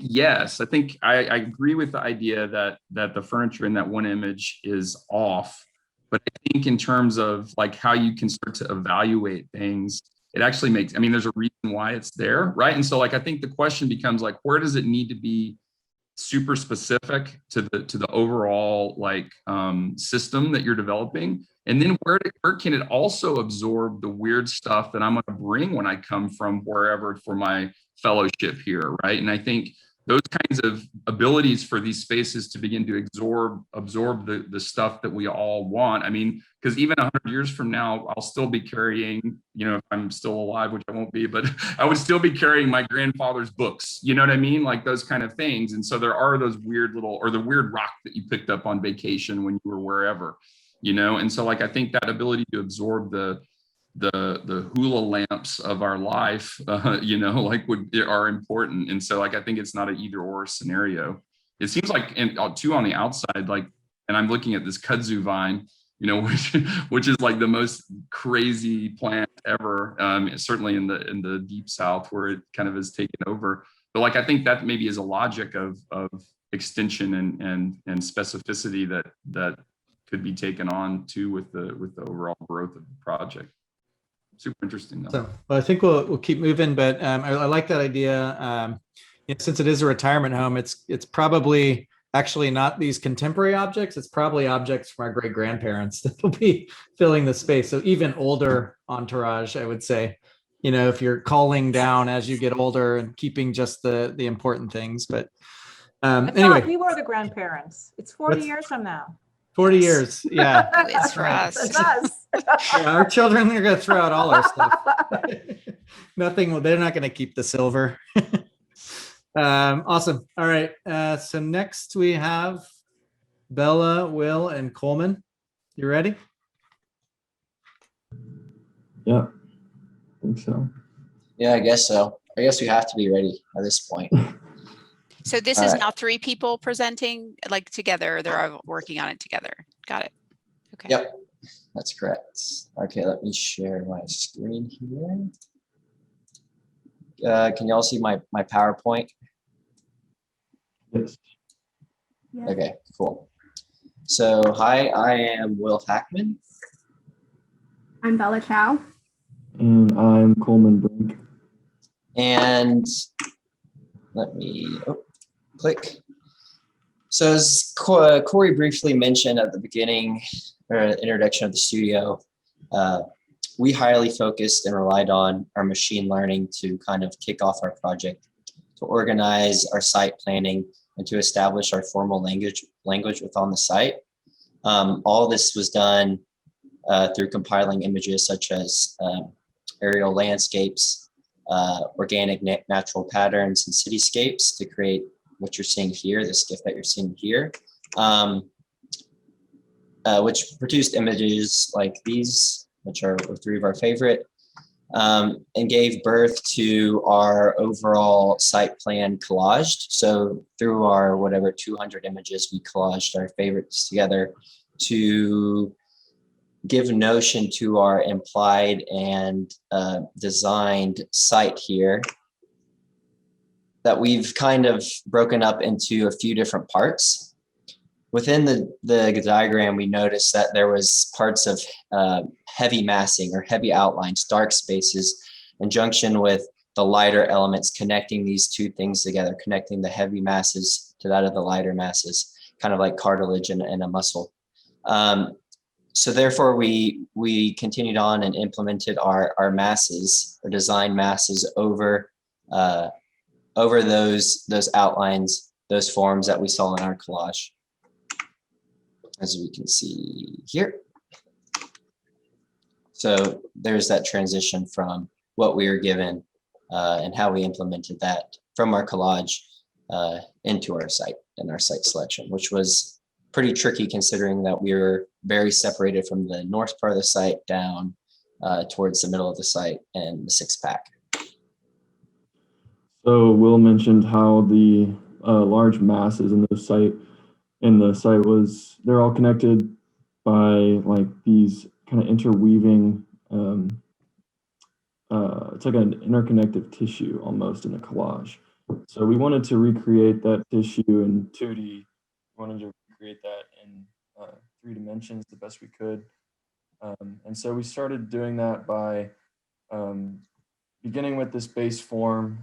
yes, I think I agree with the idea that the furniture in that one image is off, but I think in terms of like how you can start to evaluate things, it actually makes, there's a reason why it's there, right? And so like I think the question becomes like, where does it need to be super specific to the overall like system that you're developing? And then where can it also absorb the weird stuff that I'm going to bring when I come from wherever for my fellowship here, right? And I think those kinds of abilities for these spaces to begin to absorb the stuff that we all want. Because even 100 years from now, I'll still be carrying, if I'm still alive, which I won't be, but I would still be carrying my grandfather's books, you know what I mean? Like those kind of things. And so there are those weird or the weird rock that you picked up on vacation when you were wherever, And so like, I think that ability to absorb the hula lamps of our life, are important. And so like, I think it's not an either or scenario. It seems like, and too on the outside, like, and I'm looking at this kudzu vine, which is like the most crazy plant ever, certainly in the deep South where it kind of has taken over. But like, I think that maybe is a logic of extension and specificity that could be taken on too with the overall growth of the project. Super interesting though. So, well, I think we'll keep moving, but I like that idea. Since it is a retirement home, it's probably actually not these contemporary objects. It's probably objects from our great grandparents that will be filling the space. So even older entourage, I would say. if you're calling down as you get older and keeping just the important things. But anyway, we were the grandparents. It's 40 What's- years from now. 40 Yes. years. Yeah. It's for us. That's us. Yeah, our children are going to throw out all our stuff. They're not going to keep the silver. Awesome. All right. So next we have Bella, Will, and Coleman. You ready? Yeah, I think so. Yeah, I guess so. I guess we have to be ready at this point. So this All is right. now 3 people presenting like together. They're all working on it together. Got it. Okay. Yep, that's correct. Okay, let me share my screen here. Can y'all see my PowerPoint? Yes. Yeah. Okay, cool. So hi, I am Will Hackman. I'm Bella Chow. And I'm Coleman Brink. And let me click. So as Kory briefly mentioned at the beginning, or introduction of the studio, we highly focused and relied on our machine learning to kind of kick off our project, to organize our site planning, and to establish our formal language within the site. All this was done through compiling images such as aerial landscapes, organic natural patterns, and cityscapes to create what you're seeing here, the skiff that you're seeing here, which produced images like these, which are 3 of our favorite, and gave birth to our overall site plan collaged. So through our 200 images, we collaged our favorites together to give notion to our implied and designed site here that we've kind of broken up into a few different parts. Within the diagram, we noticed that there was parts of heavy massing or heavy outlines, dark spaces, in junction with the lighter elements, connecting these 2 things together, connecting the heavy masses to that of the lighter masses, kind of like cartilage and a muscle. So therefore, we continued on and implemented our masses, or design masses over those outlines, those forms that we saw in our collage, as we can see here. So there's that transition from what we were given and how we implemented that from our collage into our site and our site selection, which was pretty tricky considering that we were very separated from the north part of the site down towards the middle of the site and the 6-pack. So Will mentioned how the large masses in the site they're all connected by like these kind of interweaving, it's like an interconnective tissue almost in the collage. So we wanted to recreate that tissue in 2D. We wanted to recreate that in 3 dimensions the best we could. And so we started doing that by beginning with this base form,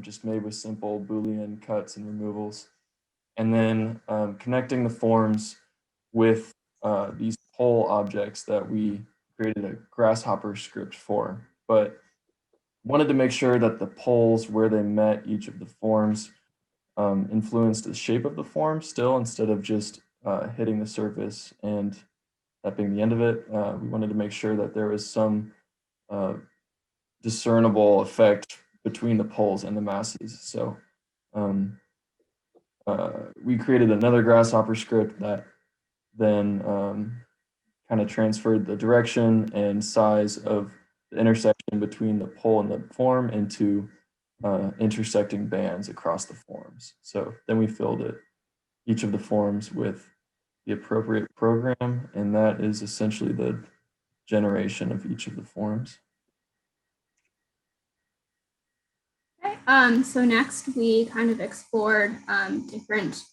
just made with simple Boolean cuts and removals, and then connecting the forms with these pole objects that we created a grasshopper script for, but wanted to make sure that the poles where they met each of the forms influenced the shape of the form still, instead of just hitting the surface and that being the end of it. We wanted to make sure that there was some discernible effect between the poles and the masses. So we created another grasshopper script that then kind of transferred the direction and size of the intersection between the pole and the form into intersecting bands across the forms. So then we filled each of the forms with the appropriate program, and that is essentially the generation of each of the forms. Okay. So next we kind of explored different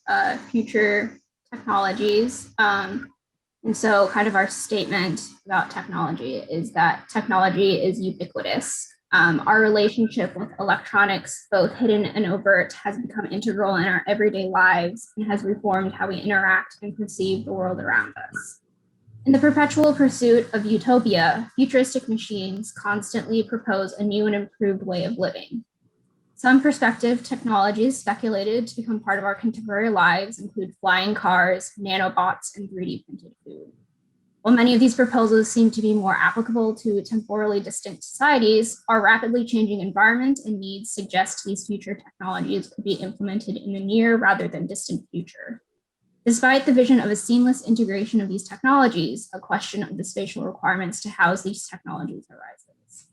future technologies. And so kind of our statement about technology is that technology is ubiquitous. Our relationship with electronics, both hidden and overt, has become integral in our everyday lives and has reformed how we interact and perceive the world around us. In the perpetual pursuit of utopia, futuristic machines constantly propose a new and improved way of living. Some prospective technologies speculated to become part of our contemporary lives include flying cars, nanobots, and 3D printed food. While many of these proposals seem to be more applicable to temporally distant societies, our rapidly changing environment and needs suggest these future technologies could be implemented in the near rather than distant future. Despite the vision of a seamless integration of these technologies, a question of the spatial requirements to house these technologies arises.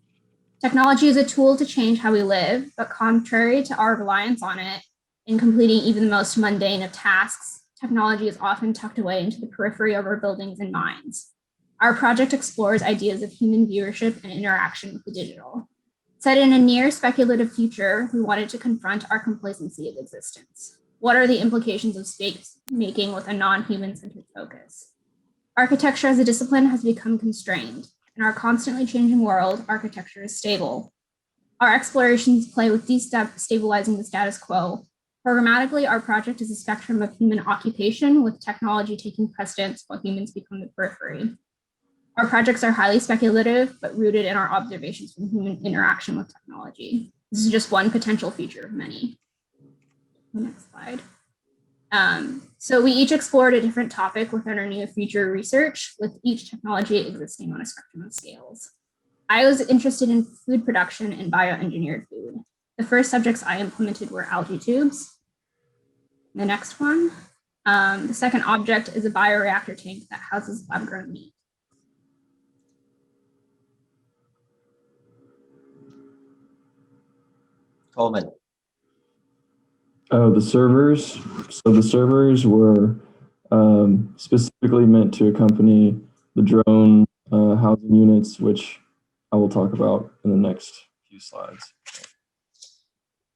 Technology is a tool to change how we live, but contrary to our reliance on it in completing even the most mundane of tasks, technology is often tucked away into the periphery of our buildings and minds. Our project explores ideas of human viewership and interaction with the digital. Set in a near speculative future, we wanted to confront our complacency of existence. What are the implications of space making with a non-human centered focus? Architecture as a discipline has become constrained. In our constantly changing world, architecture is stable. Our explorations play with destabilizing the status quo. Programmatically, our project is a spectrum of human occupation, with technology taking precedence while humans become the periphery. Our projects are highly speculative, but rooted in our observations from human interaction with technology. This is just one potential feature of many. Next slide. So we each explored a different topic within our near future research, with each technology existing on a spectrum of scales. I was interested in food production and bioengineered food. The first subjects I implemented were algae tubes. The next one, the second object is a bioreactor tank that houses lab-grown meat. Coleman. Oh, the servers. So the servers were specifically meant to accompany the drone housing units, which I will talk about in the next few slides.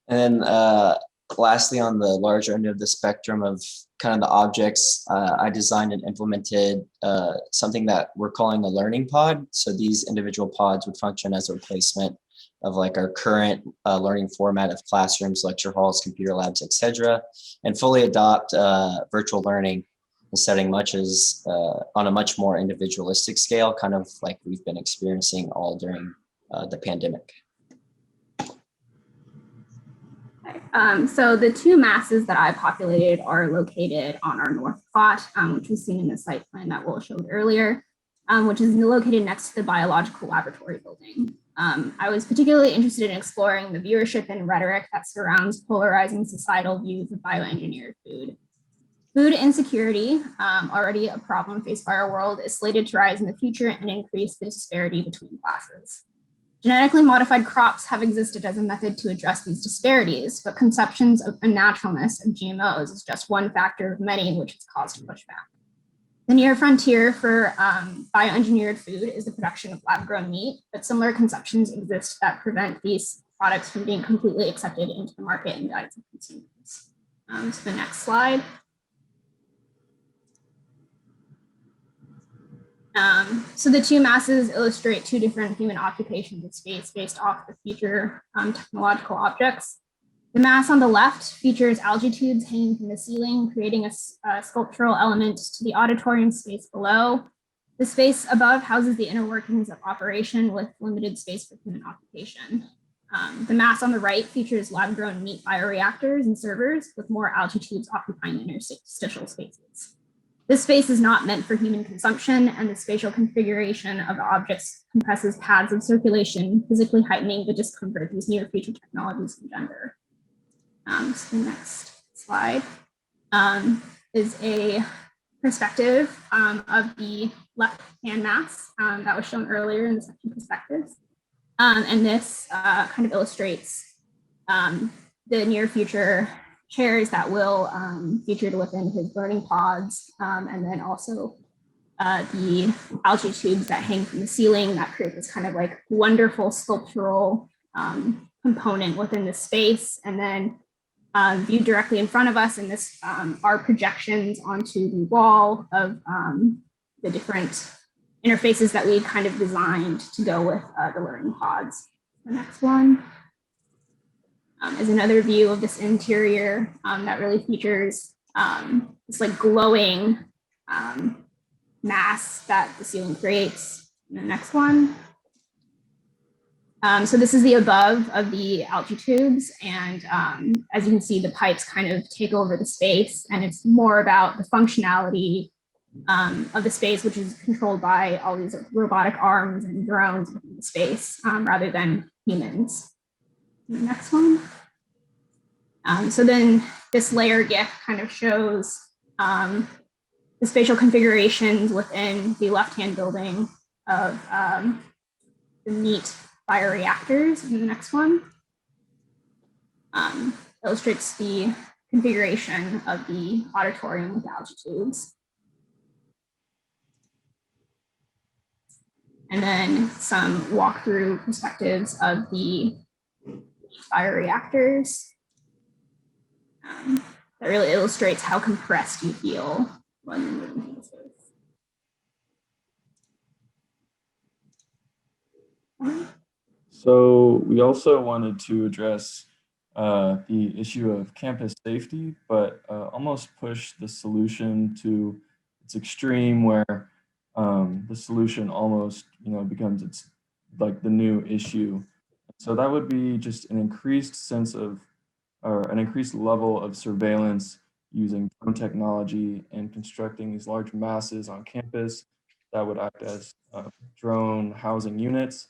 And then lastly, on the larger end of the spectrum of kind of the objects, I designed and implemented something that we're calling a learning pod. So these individual pods would function as a replacement of like our current learning format of classrooms, lecture halls, computer labs, etc., and fully adopt virtual learning in setting much as on a much more individualistic scale, kind of like we've been experiencing all during the pandemic. So the two masses that I populated are located on our north plot, which was seen in the site plan that Will showed earlier, which is located next to the biological laboratory building. I was particularly interested in exploring the viewership and rhetoric that surrounds polarizing societal views of bioengineered food. Food insecurity, already a problem faced by our world, is slated to rise in the future and increase the disparity between classes. Genetically modified crops have existed as a method to address these disparities, but conceptions of unnaturalness of GMOs is just one factor of many which has caused pushback. The near frontier for bioengineered food is the production of lab-grown meat, but similar conceptions exist that prevent these products from being completely accepted into the market and diets of consumers. So the next slide. So the two masses illustrate two different human occupations of space based off the future technological objects. The mass on the left features algae tubes hanging from the ceiling, creating a sculptural element to the auditorium space below. The space above houses the inner workings of operation with limited space for human occupation. The mass on the right features lab-grown meat bioreactors and servers with more algae tubes occupying interstitial spaces. This space is not meant for human consumption, and the spatial configuration of the objects compresses paths of circulation, physically heightening the discomfort these near future technologies engender. So the next slide is a perspective of the left-hand mass that was shown earlier in the section perspectives. And this kind of illustrates the near future chairs that will featured within his learning pods, and then also the algae tubes that hang from the ceiling that create this kind of like wonderful sculptural component within the space. And then viewed directly in front of us in this are projections onto the wall of the different interfaces that we kind of designed to go with the learning pods. The next one is another view of this interior that really features this like glowing mass that the ceiling creates. And the next one. So this is the above of the algae tubes. And as you can see, the pipes kind of take over the space, and it's more about the functionality of the space, which is controlled by all these robotic arms and drones in the space rather than humans. The next one. So then this layer GIF kind of shows the spatial configurations within the left-hand building of the neat bioreactors. And the next one illustrates the configuration of the auditorium with algae tubes. And then some walkthrough perspectives of the bioreactors. That really illustrates how compressed you feel when you're moving through the space. So we also wanted to address the issue of campus safety, but almost push the solution to its extreme, where the solution almost, becomes its like the new issue. So that would be just an increased sense of, or an increased level of surveillance using drone technology and constructing these large masses on campus that would act as drone housing units.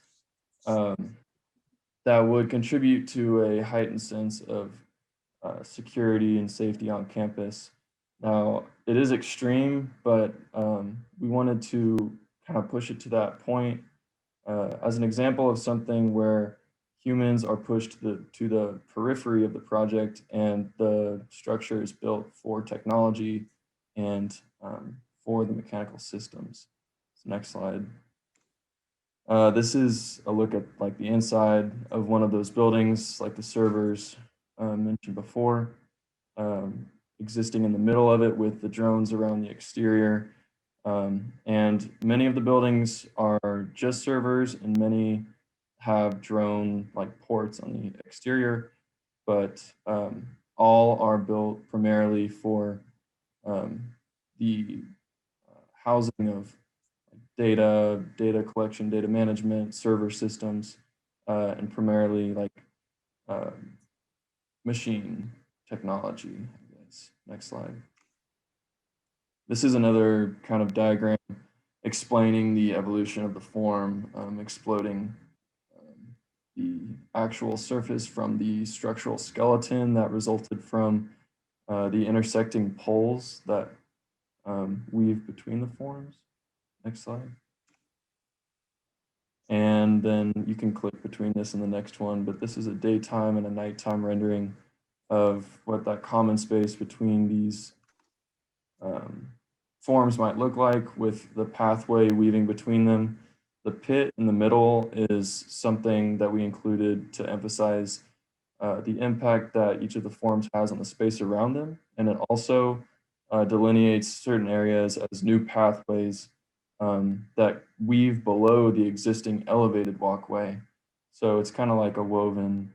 That would contribute to a heightened sense of security and safety on campus. Now, it is extreme, but we wanted to kind of push it to that point as an example of something where humans are pushed to the periphery of the project, and the structure is built for technology and for the mechanical systems. So next slide. This is a look at like the inside of one of those buildings, like the servers mentioned before, existing in the middle of it with the drones around the exterior. And many of the buildings are just servers, and many have drone like ports on the exterior, but all are built primarily for the housing of data collection, data management, server systems, and primarily like machine technology, I guess. Next slide. This is another kind of diagram explaining the evolution of the form, exploding the actual surface from the structural skeleton that resulted from the intersecting poles that weave between the forms. Next slide. And then you can click between this and the next one, but this is a daytime and a nighttime rendering of what that common space between these forms might look like, with the pathway weaving between them. The pit in the middle is something that we included to emphasize the impact that each of the forms has on the space around them. And it also delineates certain areas as new pathways that weave below the existing elevated walkway. So it's kind of like a woven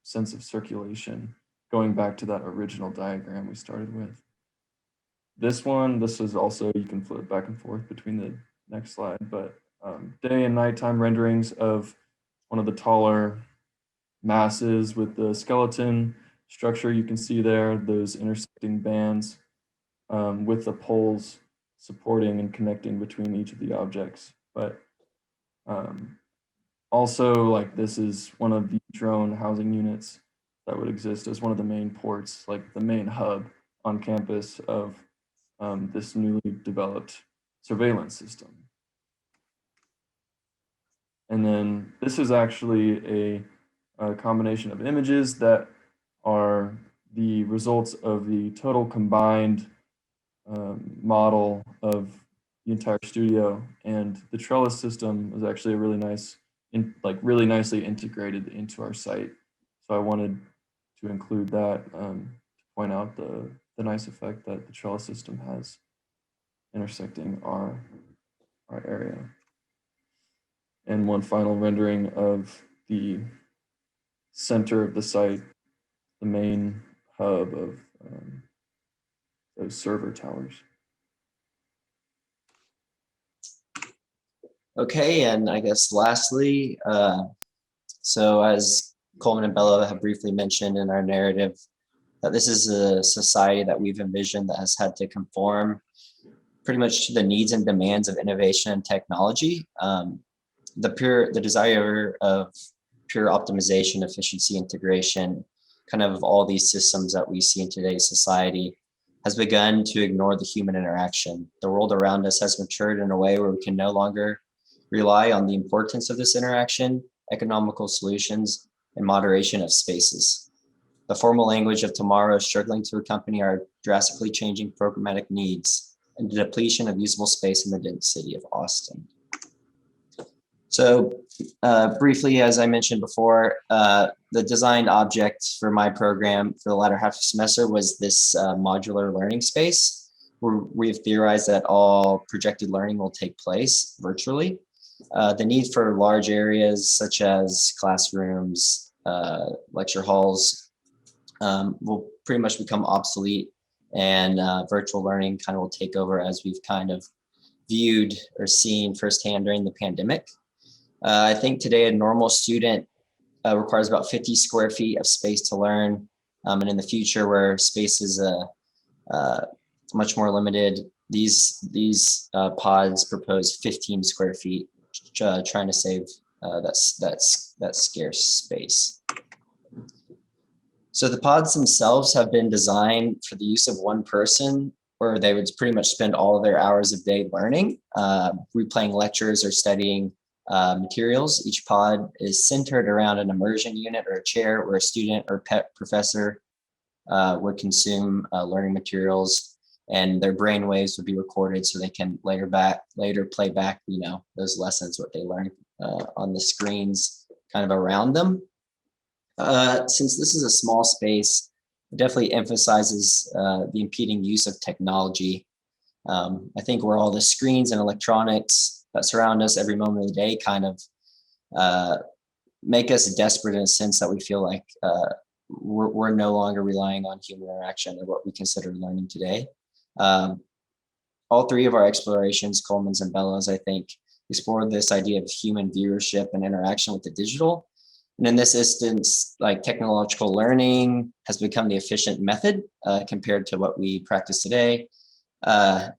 sense of circulation, going back to that original diagram we started with. This is also, you can flip back and forth between the next slide, but day and nighttime renderings of one of the taller masses with the skeleton structure. You can see there those intersecting bands with the poles supporting and connecting between each of the objects. But also, like, this is one of the drone housing units that would exist as one of the main ports, like the main hub on campus of this newly developed surveillance system. And then this is actually a combination of images that are the results of the total combined model of the entire studio. And the trellis system is actually a really nice, really nicely integrated into our site. So I wanted to include that to point out the nice effect that the trellis system has intersecting our area. And one final rendering of the center of the site, the main hub of those server towers. Okay, and I guess lastly, so as Coleman and Bella have briefly mentioned in our narrative, that this is a society that we've envisioned that has had to conform pretty much to the needs and demands of innovation and technology. The desire of pure optimization, efficiency, integration, kind of all these systems that we see in today's society has begun to ignore the human interaction. The world around us has matured in a way where we can no longer rely on the importance of this interaction, economical solutions, and moderation of spaces. The formal language of tomorrow is struggling to accompany our drastically changing programmatic needs and the depletion of usable space in the dense city of Austin. So briefly, as I mentioned before, the designed object for my program for the latter half of the semester was this modular learning space, where we've theorized that all projected learning will take place virtually. The need for large areas such as classrooms, lecture halls will pretty much become obsolete, and virtual learning kind of will take over, as we've kind of viewed or seen firsthand during the pandemic. I think today a normal student requires about 50 square feet of space to learn. And in the future, where space is much more limited, these pods propose 15 square feet, trying to save that scarce space. So the pods themselves have been designed for the use of one person, where they would pretty much spend all of their hours of day learning, replaying lectures or studying materials. Each pod is centered around an immersion unit or a chair where a student or professor would consume learning materials, and their brain waves would be recorded so they can later play back, those lessons, what they learned on the screens kind of around them. Since this is a small space, it definitely emphasizes the impeding use of technology. I think where all the screens and electronics that surround us every moment of the day kind of make us desperate in a sense that we feel like we're no longer relying on human interaction or what we consider learning today. All three of our explorations, Coleman's and Bella's, I think, explored this idea of human viewership and interaction with the digital. And in this instance, like, technological learning has become the efficient method compared to what we practice today.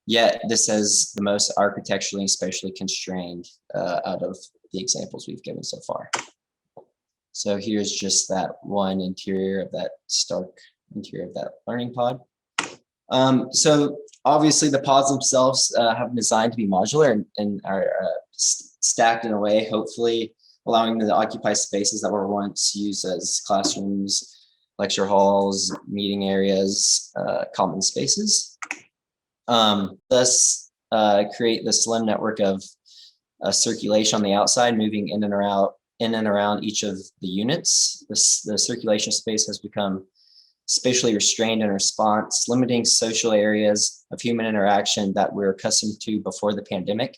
Yet this is the most architecturally and spatially constrained out of the examples we've given so far. So here's just that one interior of that stark interior of that learning pod. So obviously the pods themselves have been designed to be modular and are stacked in a way, hopefully allowing them to occupy spaces that were once used as classrooms, lecture halls, meeting areas, common spaces. Thus create the slim network of circulation on the outside, moving in and around each of the units. The circulation space has become spatially restrained in response, limiting social areas of human interaction that we're accustomed to before the pandemic.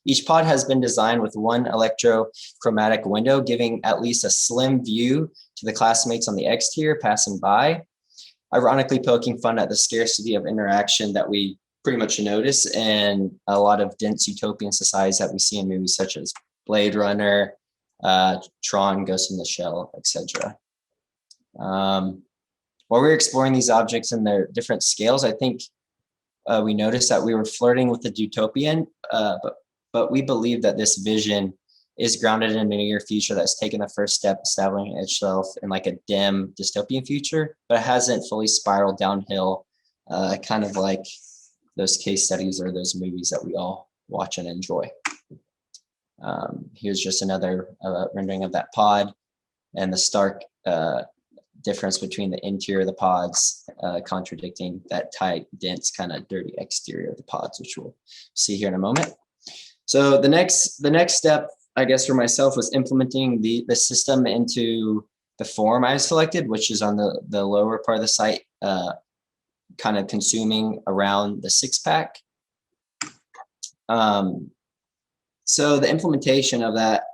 Each pod has been designed with one electrochromatic window, giving at least a slim view to the classmates on the exterior passing by, ironically poking fun at the scarcity of interaction that we pretty much notice in a lot of dense utopian societies that we see in movies such as Blade Runner, Tron, Ghost in the Shell, etc. While we were exploring these objects in their different scales, I think we noticed that we were flirting with the utopian, but we believe that this vision is grounded in a near future that's taken the first step, establishing itself in like a dim dystopian future, but it hasn't fully spiraled downhill, kind of like those case studies or those movies that we all watch and enjoy. Here's just another rendering of that pod and the stark difference between the interior of the pods, contradicting that tight, dense, kind of dirty exterior of the pods, which we'll see here in a moment. So the next step, I guess, for myself was implementing the system into the form I selected, which is on the lower part of the site, kind of consuming around the 6-pack. So the implementation of that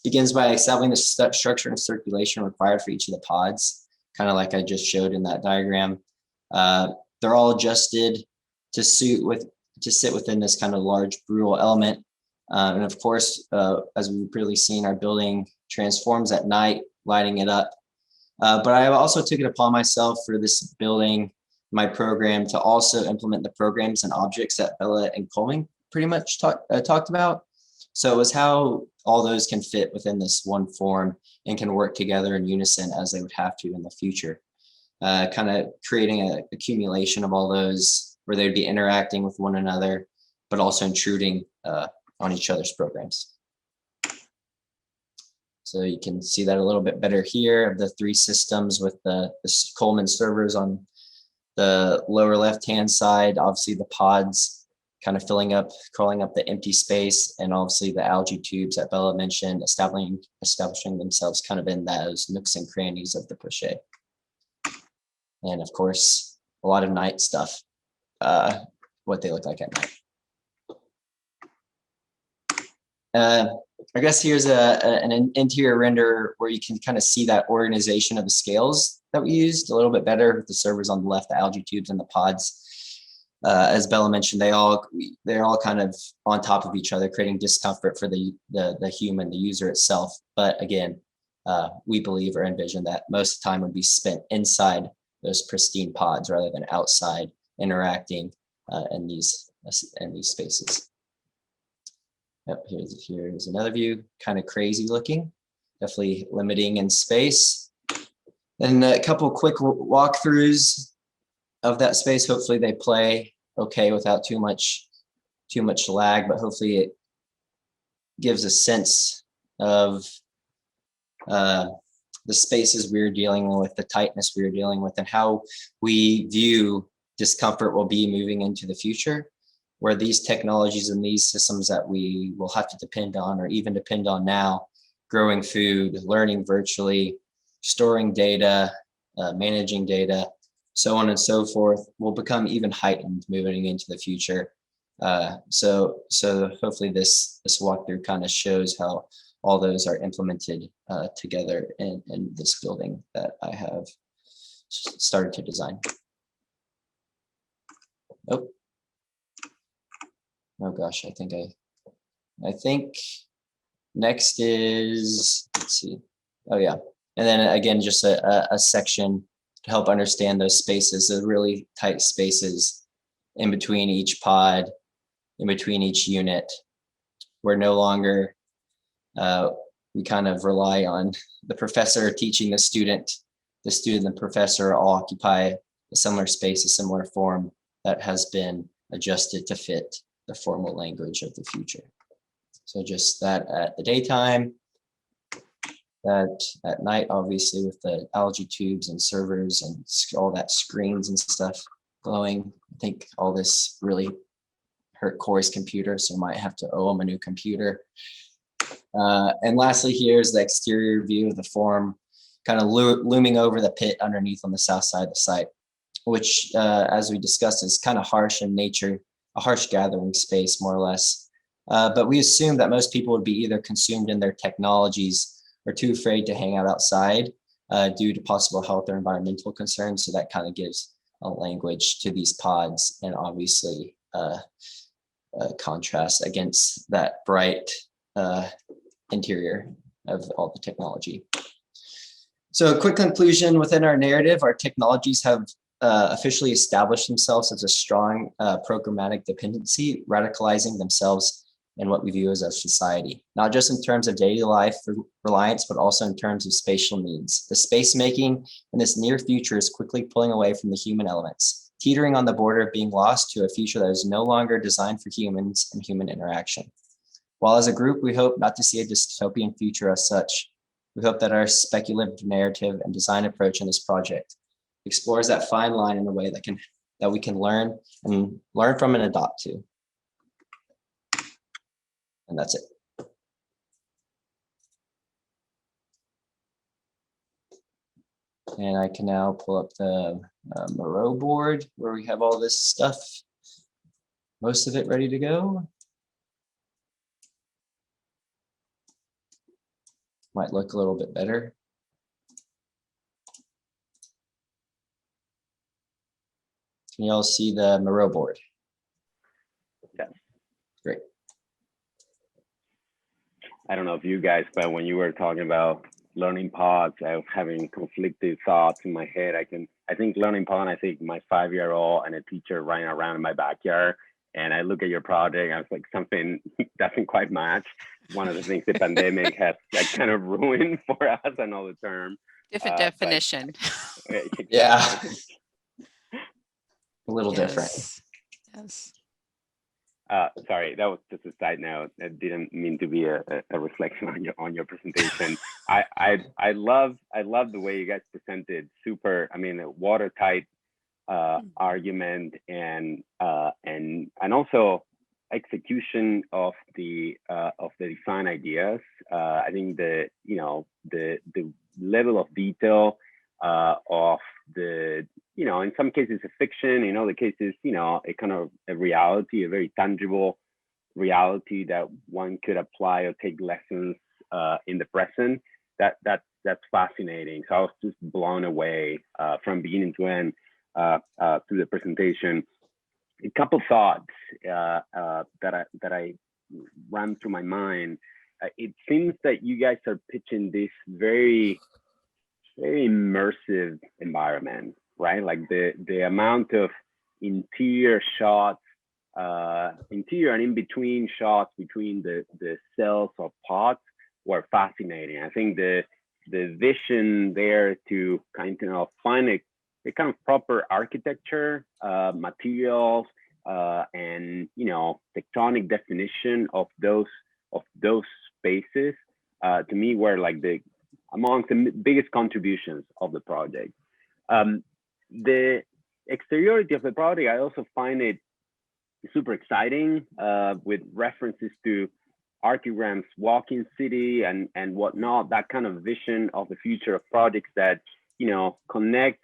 begins by establishing the structure and circulation required for each of the pods, kind of like I just showed in that diagram. They're all adjusted to sit within this kind of large brutal element. And of course, as we've previously seen, our building transforms at night, lighting it up. But I also took it upon myself for this building, my program, to also implement the programs and objects that Bella and Coleman pretty much talked about. So it was how all those can fit within this one form and can work together in unison as they would have to in the future. Kind of creating an accumulation of all those where they'd be interacting with one another, but also intruding on each other's programs. So you can see that a little bit better here of the three systems with the Coleman servers on the lower left-hand side, obviously the pods kind of crawling up the empty space, and obviously the algae tubes that Bella mentioned, establishing themselves kind of in those nooks and crannies of the crochet. And of course, a lot of night stuff, what they look like at night. I guess here's an interior render where you can kind of see that organization of the scales that we used a little bit better with the servers on the left, the algae tubes and the pods. As Bella mentioned, they're all kind of on top of each other, creating discomfort for the human, the user itself. But again, we believe or envision that most of the time would be spent inside those pristine pods rather than outside interacting in these spaces. Yep, here's another view, kind of crazy looking, definitely limiting in space. And a couple quick walkthroughs of that space. Hopefully they play okay without too much lag, but hopefully it gives a sense of the spaces we're dealing with, the tightness we're dealing with, and how we view discomfort will be moving into the future, where these technologies and these systems that we will have to depend on or even depend on now, growing food, learning virtually, storing data, managing data, so on and so forth, will become even heightened moving into the future. So hopefully this walkthrough kind of shows how all those are implemented together in this building that I have started to design. Oh gosh, I think next is, let's see. Oh yeah. And then again, just a section to help understand those spaces, the really tight spaces in between each pod, in between each unit, where no longer we kind of rely on the professor teaching the student and professor all occupy a similar space, a similar form that has been adjusted to fit the formal language of the future. So just that at the daytime, that at night, obviously with the algae tubes and servers and all that screens and stuff glowing. I think all this really hurt Kory's computer, so might have to owe him a new computer. And lastly, here's the exterior view of the form, kind of looming over the pit underneath on the south side of the site, which, as we discussed, is kind of harsh in nature, a harsh gathering space, more or less. But we assume that most people would be either consumed in their technologies or too afraid to hang out outside due to possible health or environmental concerns. So that kind of gives a language to these pods, and obviously contrast against that bright interior of all the technology. So a quick conclusion within our narrative, our technologies have officially established themselves as a strong programmatic dependency, radicalizing themselves in what we view as a society, not just in terms of daily life reliance, but also in terms of spatial needs. The space making in this near future is quickly pulling away from the human elements, teetering on the border of being lost to a future that is no longer designed for humans and human interaction. While as a group, we hope not to see a dystopian future as such, we hope that our speculative narrative and design approach in this project explores that fine line in a way that we can learn from and adopt to. And that's it. And I can now pull up the Moreau board where we have all this stuff, most of it ready to go. Might look a little bit better. Can you all see the Moreau board? Yes. Great. I don't know if you guys, but when you were talking about learning pods, I was having conflicted thoughts in my head. I think learning pod, I think my 5-year-old and a teacher running around in my backyard. And I look at your project, I was like, something doesn't quite match. One of the things the pandemic has like kind of ruined for us, another term. Different definition. Yeah. A little different. Yes. Sorry, that was just a side note. I didn't mean to be a reflection on your presentation. I love the way you guys presented. Super. I mean, a watertight argument and also execution of the design ideas. I think the level of detail of the, in some cases a fiction, in other cases, a kind of a reality, a very tangible reality that one could apply or take lessons in the present. That's fascinating. So I was just blown away from beginning to end through the presentation. A couple thoughts that I ran through my mind. It seems that you guys are pitching this very immersive environment, right? Like the amount of interior shots, interior and in between shots between the cells or pods were fascinating. I think the vision there to kind of find a kind of proper architecture, materials, and tectonic definition of those spaces, to me were like among the biggest contributions of the project. The exteriority of the project, I also find it super exciting with references to Archigram's Walking City and whatnot, that kind of vision of the future of projects that, connect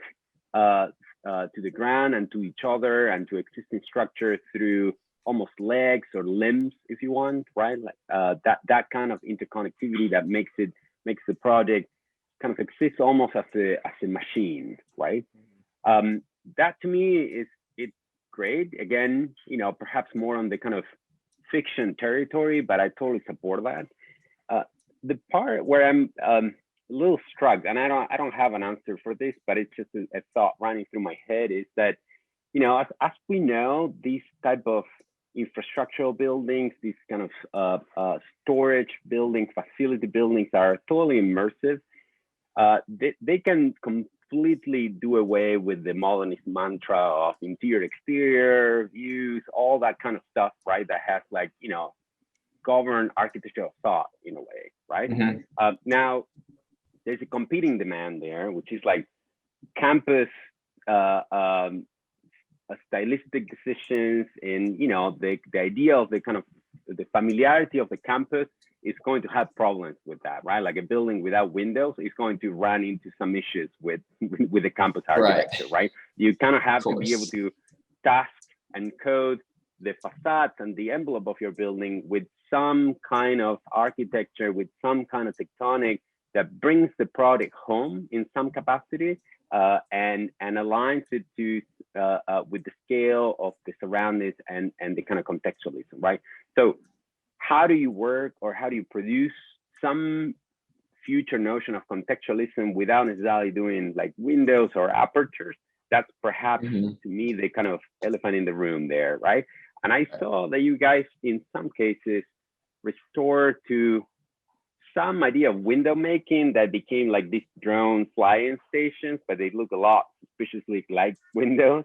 to the ground and to each other and to existing structures through almost legs or limbs, if you want, right? Like that kind of interconnectivity that makes the project kind of exist almost as a machine, right? That to me it's great. Again, perhaps more on the kind of fiction territory, but I totally support that. The part where I'm a little struck, and I don't have an answer for this, but it's just a thought running through my head, is that, as we know, these type of infrastructural buildings, these kind of storage buildings, facility buildings are totally immersive. They can completely do away with the modernist mantra of interior, exterior views, all that kind of stuff, right? That has like, governed architectural thought in a way, right? Mm-hmm. Now, there's a competing demand there, which is like campus stylistic decisions, and the idea of the kind of the familiarity of the campus is going to have problems with that, right? Like a building without windows is going to run into some issues with the campus architecture, right? You kind of have to be able to task and code the facades and the envelope of your building with some kind of architecture, with some kind of tectonic that brings the product home in some capacity, and aligns it to with the scale of the surroundings and the kind of contextualism, right? So how do you work, or how do you produce some future notion of contextualism without necessarily doing like windows or apertures? That's perhaps to me the kind of elephant in the room there, right? And I saw that you guys in some cases restore to some idea of window making that became like these drone flying stations, but they look a lot suspiciously like windows.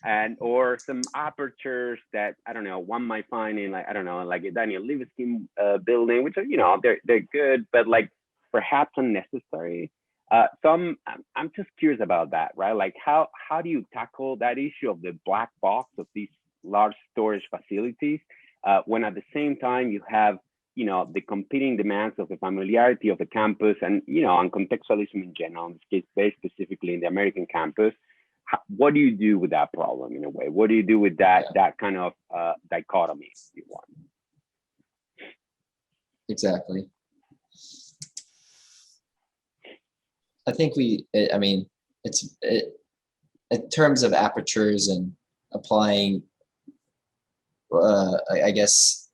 And or some apertures that, I don't know, one might find in like, I don't know, like a Daniel Libeskind building, which are, they're good, but like perhaps unnecessary. So I'm just curious about that, right? Like how do you tackle that issue of the black box of these large storage facilities when at the same time you have, the competing demands of the familiarity of the campus and, and contextualism in general, in this case, very specifically in the American campus. What do you do with that problem in a way? What do you do with that kind of dichotomy, if you want? Exactly. I think it's in terms of apertures and applying, I guess,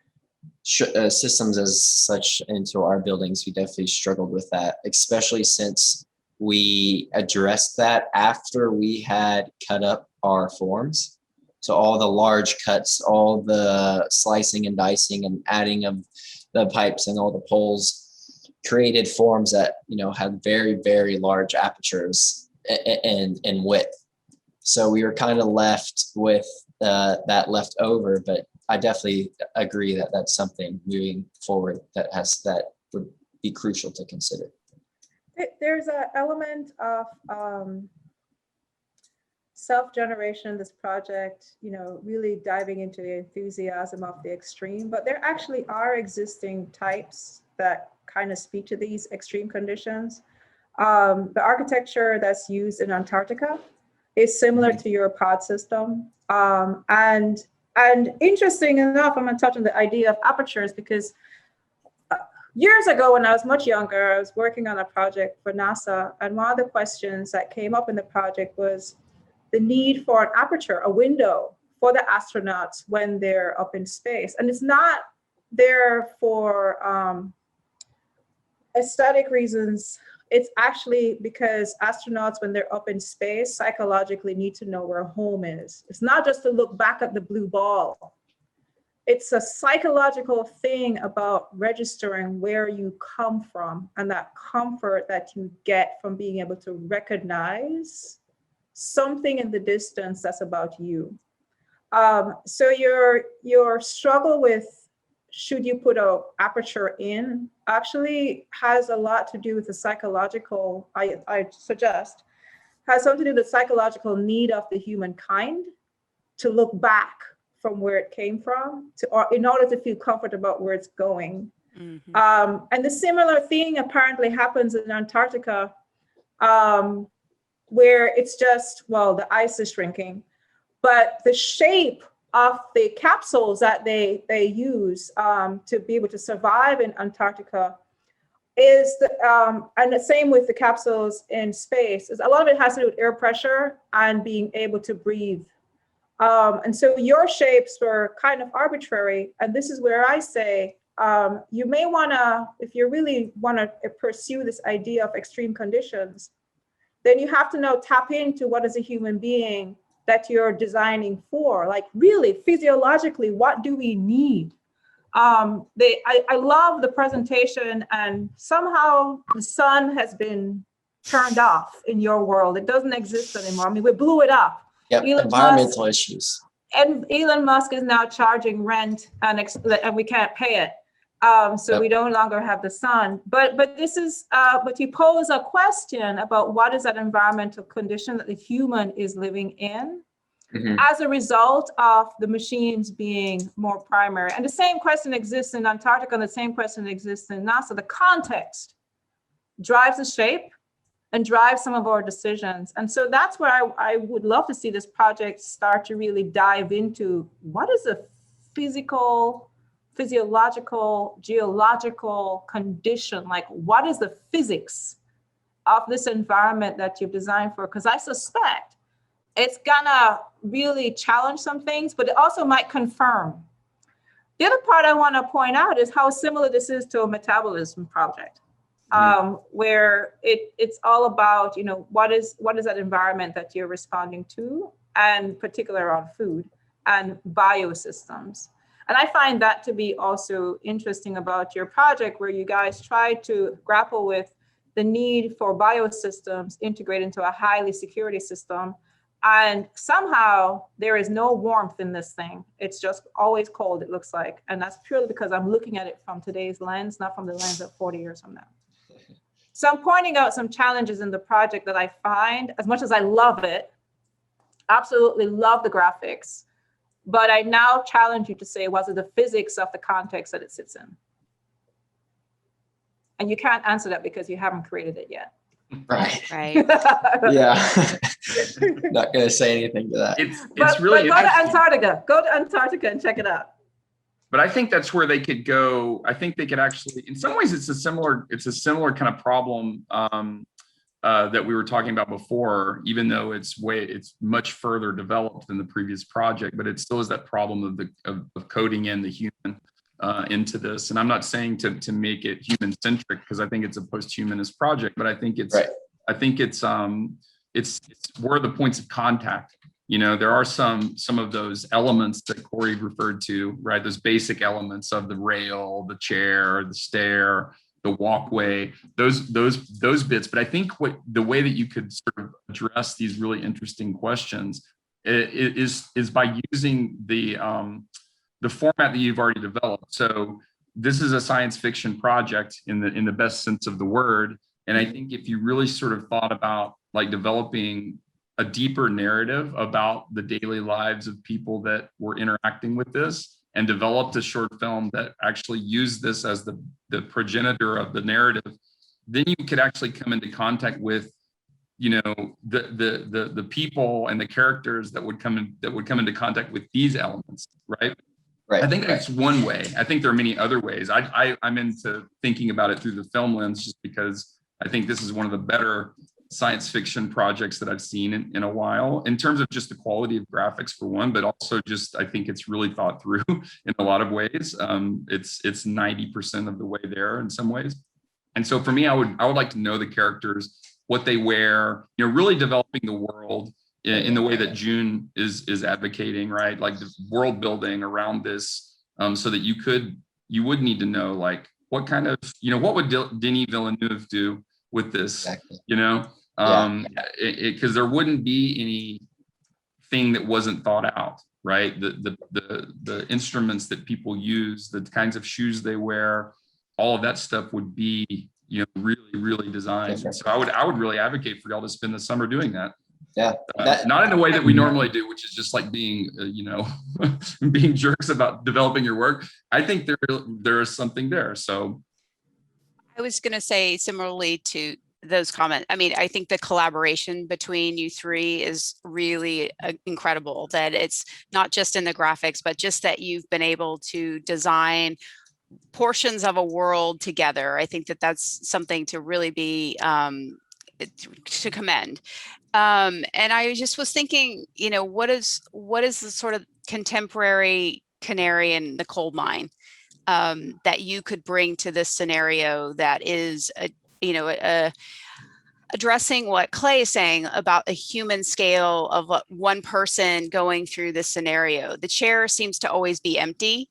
systems as such into our buildings, we definitely struggled with that, especially since we addressed that after we had cut up our forms. So all the large cuts, all the slicing and dicing and adding of the pipes and all the poles created forms that, you know, had very, very large apertures and width. So we were kind of left with that left over, but I definitely agree that that's something moving forward that would be crucial to consider. There's an element of self-generation in this project, you know, really diving into the enthusiasm of the extreme, but there actually are existing types that kind of speak to these extreme conditions. The architecture that's used in Antarctica is similar to your pod system. And interesting enough, I'm gonna touch on the idea of apertures because years ago, when I was much younger, I was working on a project for NASA, and one of the questions that came up in the project was the need for an aperture, a window for the astronauts when they're up in space. And it's not there for aesthetic reasons. It's actually because astronauts, when they're up in space, psychologically need to know where home is. It's not just to look back at the blue ball. It's a psychological thing about registering where you come from and that comfort that you get from being able to recognize something in the distance that's about you. So your struggle with should you put an aperture in actually has a lot to do with the psychological, I suggest, has something to do with the psychological need of the humankind to look back from where it came from or in order to feel comfortable about where it's going. Mm-hmm. And the similar thing apparently happens in Antarctica, where it's just, well, the ice is shrinking, but the shape of the capsules that they use to be able to survive in Antarctica is, and the same with the capsules in space, is a lot of it has to do with air pressure and being able to breathe. And so your shapes were kind of arbitrary. And this is where I say, you may wanna, if you really wanna pursue this idea of extreme conditions, then you have to now tap into what is a human being that you're designing for. Like really, physiologically, what do we need? I love the presentation, and somehow the sun has been turned off in your world. It doesn't exist anymore. I mean, we blew it up. Yep, environmental issues. And Elon Musk is now charging rent and we can't pay it. So yep. We no longer have the sun. But this is, but you pose a question about what is that environmental condition that the human is living in as a result of the machines being more primary. And the same question exists in Antarctica, and the same question exists in NASA. The context drives the shape and drive some of our decisions. And so that's where I would love to see this project start to really dive into what is a physical, physiological, geological condition, like what is the physics of this environment that you've designed for? Because I suspect it's gonna really challenge some things, but it also might confirm. The other part I wanna point out is how similar this is to a metabolism project. Where it's all about, you know, what is that environment that you're responding to, and particular on food and biosystems. And I find that to be also interesting about your project, where you guys try to grapple with the need for biosystems integrated into a highly security system. And somehow there is no warmth in this thing. It's just always cold, it looks like. And that's purely because I'm looking at it from today's lens, not from the lens of 40 years from now. So I'm pointing out some challenges in the project that I find, as much as I love it, absolutely love the graphics, but I now challenge you to say, was it the physics of the context that it sits in? And you can't answer that because you haven't created it yet. Right. Yeah. Not going to say anything to that. It's really but go to Antarctica. Go to Antarctica and check it out. But I think that's where they could go. I think they could actually, in some ways, it's a similar kind of problem that we were talking about before, even though it's much further developed than the previous project, but it still is that problem of coding in the human into this. And I'm not saying to make it human centric, because I think it's a post-humanist project, but I think it's Right. it's where are the points of contact. You know, there are some of those elements that Kory referred to, right? Those basic elements of the rail, the chair, the stair, the walkway, those bits. But I think the way that you could sort of address these really interesting questions is by using the format that you've already developed. So this is a science fiction project in the best sense of the word. And I think if you really sort of thought about like developing a deeper narrative about the daily lives of people that were interacting with this, and developed a short film that actually used this as the progenitor of the narrative, then you could actually come into contact with, you know, the people and the characters that would come into contact with these elements, right? Right. I think that's one way. I think there are many other ways. I'm into thinking about it through the film lens, just because I think this is one of the better science fiction projects that I've seen in a while, in terms of just the quality of graphics for one, but also just, I think it's really thought through in a lot of ways. It's 90% of the way there in some ways. And so for me, I would like to know the characters, what they wear, you know, really developing the world in the way that June is advocating, right? Like the world building around this, so that you would need to know, like, what kind of, you know, what would Denis Villeneuve do with this, Exactly. you know? Because there wouldn't be anything that wasn't thought out, right? The instruments that people use, the kinds of shoes they wear, all of that stuff would be, you know, really designed. Sure. So I would really advocate for y'all to spend the summer doing that. Yeah. Not in a way that we normally do, which is just like being, you know, being jerks about developing your work. I think there is something there. So I was going to say similarly to those comments. I mean, I think the collaboration between you three is really incredible, that it's not just in the graphics, but just that you've been able to design portions of a world together. I think that that's something to really be to commend. And I just was thinking, you know, what is the sort of contemporary canary in the coal mine that you could bring to this scenario that is, addressing what Clay is saying about a human scale of one person going through this scenario. The chair seems to always be empty,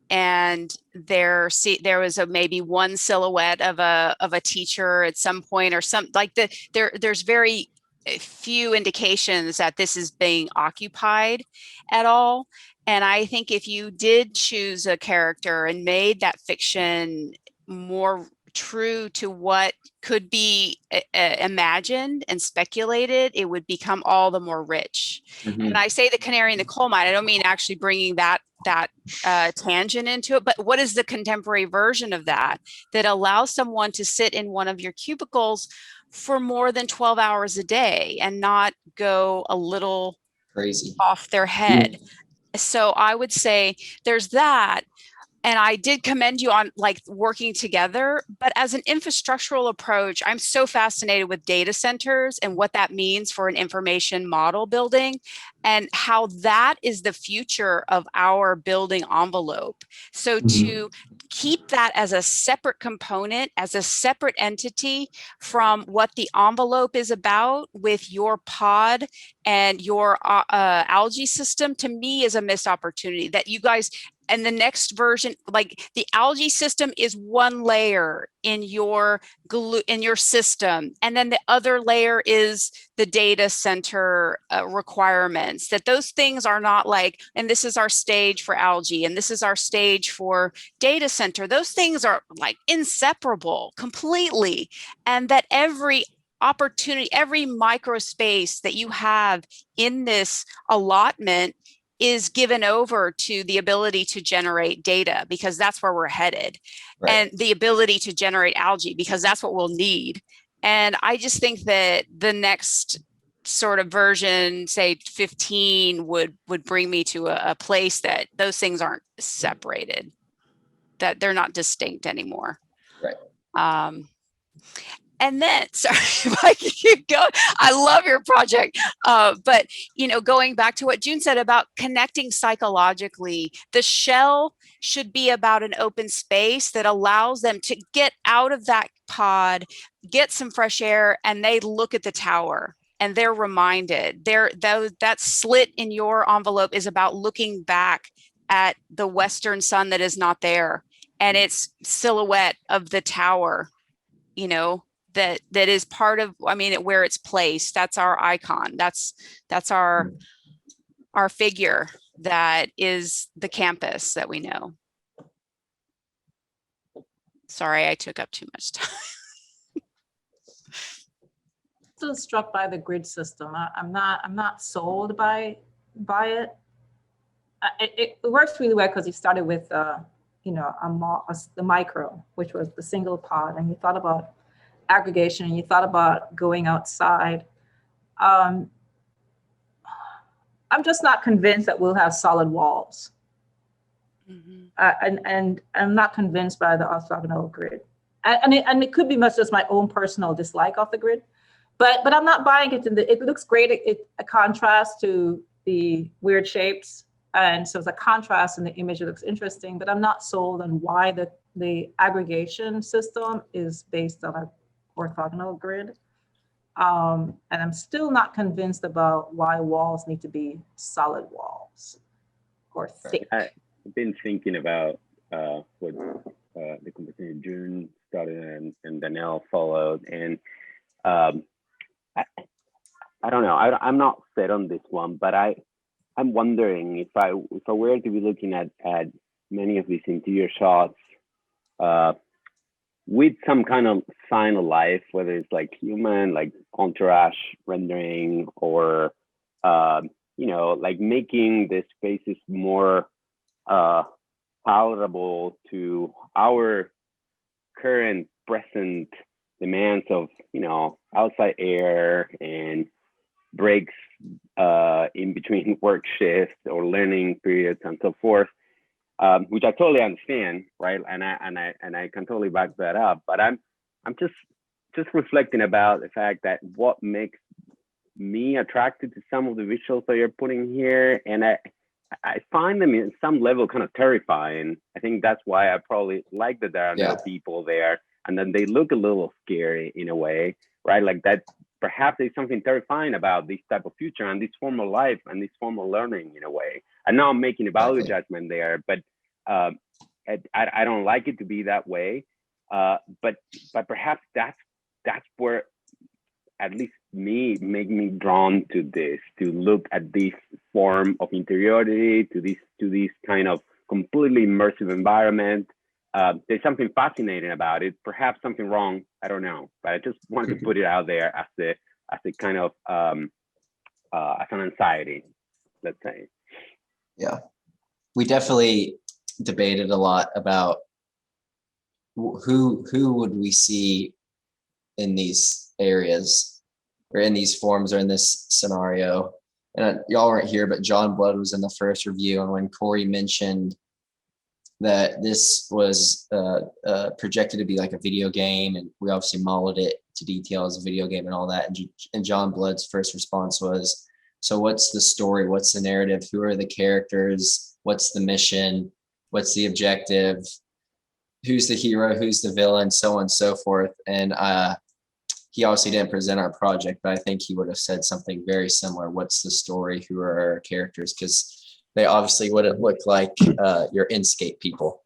and there was maybe one silhouette of a teacher at some point, or some like there's very few indications that this is being occupied at all. And I think if you did choose a character and made that fiction more true to what could be imagined and speculated, it would become all the more rich. Mhm. And I say the canary in the coal mine, I don't mean actually bringing that tangent into it, but what is the contemporary version of that allows someone to sit in one of your cubicles for more than 12 hours a day and not go a little Crazy off their head? So I would say there's that. And I did commend you on like working together, but as an infrastructural approach, I'm so fascinated with data centers and what that means for an information model building, and how that is the future of our building envelope. So to keep that as a separate component, as a separate entity from what the envelope is about with your pod and your algae system, to me is a missed opportunity that you guys. And the next version, like the algae system is one layer in your system. And then the other layer is the data center requirements, that those things are not like, and this is our stage for algae, and this is our stage for data center. Those things are like inseparable completely. And that every opportunity, every micro space that you have in this allotment is given over to the ability to generate data, because that's where we're headed. Right. And the ability to generate algae, because that's what we'll need. And I just think that the next sort of version, say 15, would bring me to a place that those things aren't separated, that they're not distinct anymore. Right. And then, sorry, if I can keep going, I love your project. But, you know, going back to what June said about connecting psychologically, the shell should be about an open space that allows them to get out of that pod, get some fresh air, and they look at the tower and they're reminded. That slit in your envelope is about looking back at the western sun that is not there and its silhouette of the tower, you know, that is part of, I mean, where it's placed. That's our icon. That's our figure that is the campus that we know. Sorry, I took up too much time. Still struck by the grid system. I'm not sold by it. It works really well because you started with you know, the micro, which was the single pod, and you thought about aggregation, and you thought about going outside. I'm just not convinced that we'll have solid walls. Mm-hmm. And I'm not convinced by the orthogonal grid. And it could be much just my own personal dislike of the grid, but I'm not buying it. It looks great. It a contrast to the weird shapes. And so it's a contrast in the image. It looks interesting, but I'm not sold on why the aggregation system is based on a orthogonal grid. And I'm still not convinced about why walls need to be solid walls or thick. I've been thinking about what the conversation June started and Danielle followed, and I don't know. I'm not set on this one, but I'm wondering if I were to be looking at many of these interior shots with some kind of sign of life, whether it's like human, like entourage rendering, or you know, like making the spaces more palatable to our current present demands of, you know, outside air and breaks in between work shifts or learning periods and so forth, which I totally understand, right? And I can totally back that up. But I'm just reflecting about the fact that what makes me attracted to some of the visuals that you're putting here, and I find them in some level kind of terrifying. I think that's why I probably like that there are no people there, and then they look a little scary in a way, right? Like that. Perhaps there's something terrifying about this type of future and this form of life and this form of learning in a way. I know I'm making a value judgment there, but I don't like it to be that way. But perhaps that's where at least make me drawn to this, to look at this form of interiority, to this kind of completely immersive environment. There's something fascinating about it, perhaps something wrong, I don't know, but I just wanted to put it out there as a kind of as an anxiety, let's say. Yeah, we definitely debated a lot about who would we see in these areas or in these forms or in this scenario. And y'all weren't here, but John Blood was in the first review, and when Kory mentioned that this was projected to be like a video game, and we obviously modeled it to detail as a video game and all that. And John Blood's first response was, so what's the story? What's the narrative? Who are the characters? What's the mission? What's the objective? Who's the hero? Who's the villain? So on and so forth. And he obviously didn't present our project, but I think he would have said something very similar. What's the story? Who are our characters? Because they obviously wouldn't look like your Inscape people.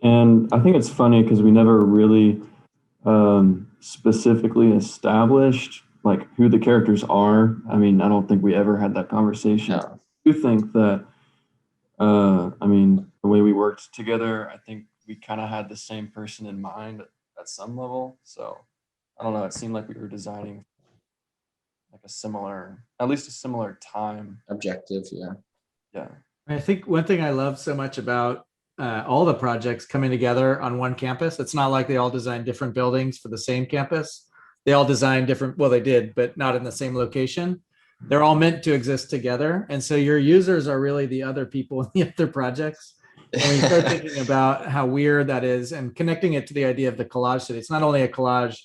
And I think it's funny because we never really specifically established like who the characters are. I mean, I don't think we ever had that conversation. No. I do think that, I mean, the way we worked together, I think we kind of had the same person in mind at some level. So I don't know, it seemed like we were designing like at least a similar time. Objective, yeah. Yeah. I think one thing I love so much about all the projects coming together on one campus, it's not like they all designed different buildings for the same campus. They all designed different, well, they did, but not in the same location. They're all meant to exist together. And so your users are really the other people in the other projects. And when you start thinking about how weird that is and connecting it to the idea of the collage city, it's not only a collage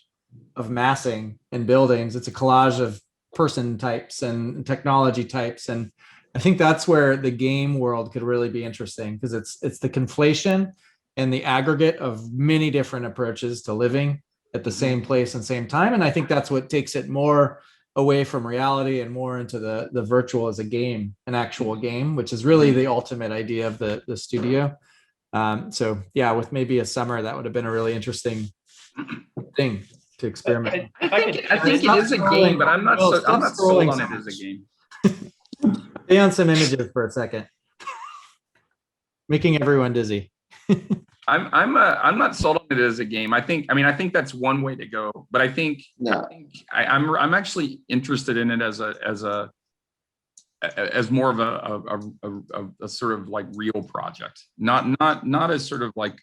of massing in buildings. It's a collage of person types and technology types. And I think that's where the game world could really be interesting, because it's the conflation and the aggregate of many different approaches to living at the same place and same time. And I think that's what takes it more away from reality and more into the virtual as a game, an actual game, which is really the ultimate idea of the studio. So yeah, with maybe a summer, that would have been a really interesting thing to experiment. I think it is a game, but I'm not sold on it as a game. Stay on some images for a second. Making everyone dizzy. I'm not sold on it as a game. I think that's one way to go, but I think I'm actually interested in it as more of a sort of like real project, not as sort of like,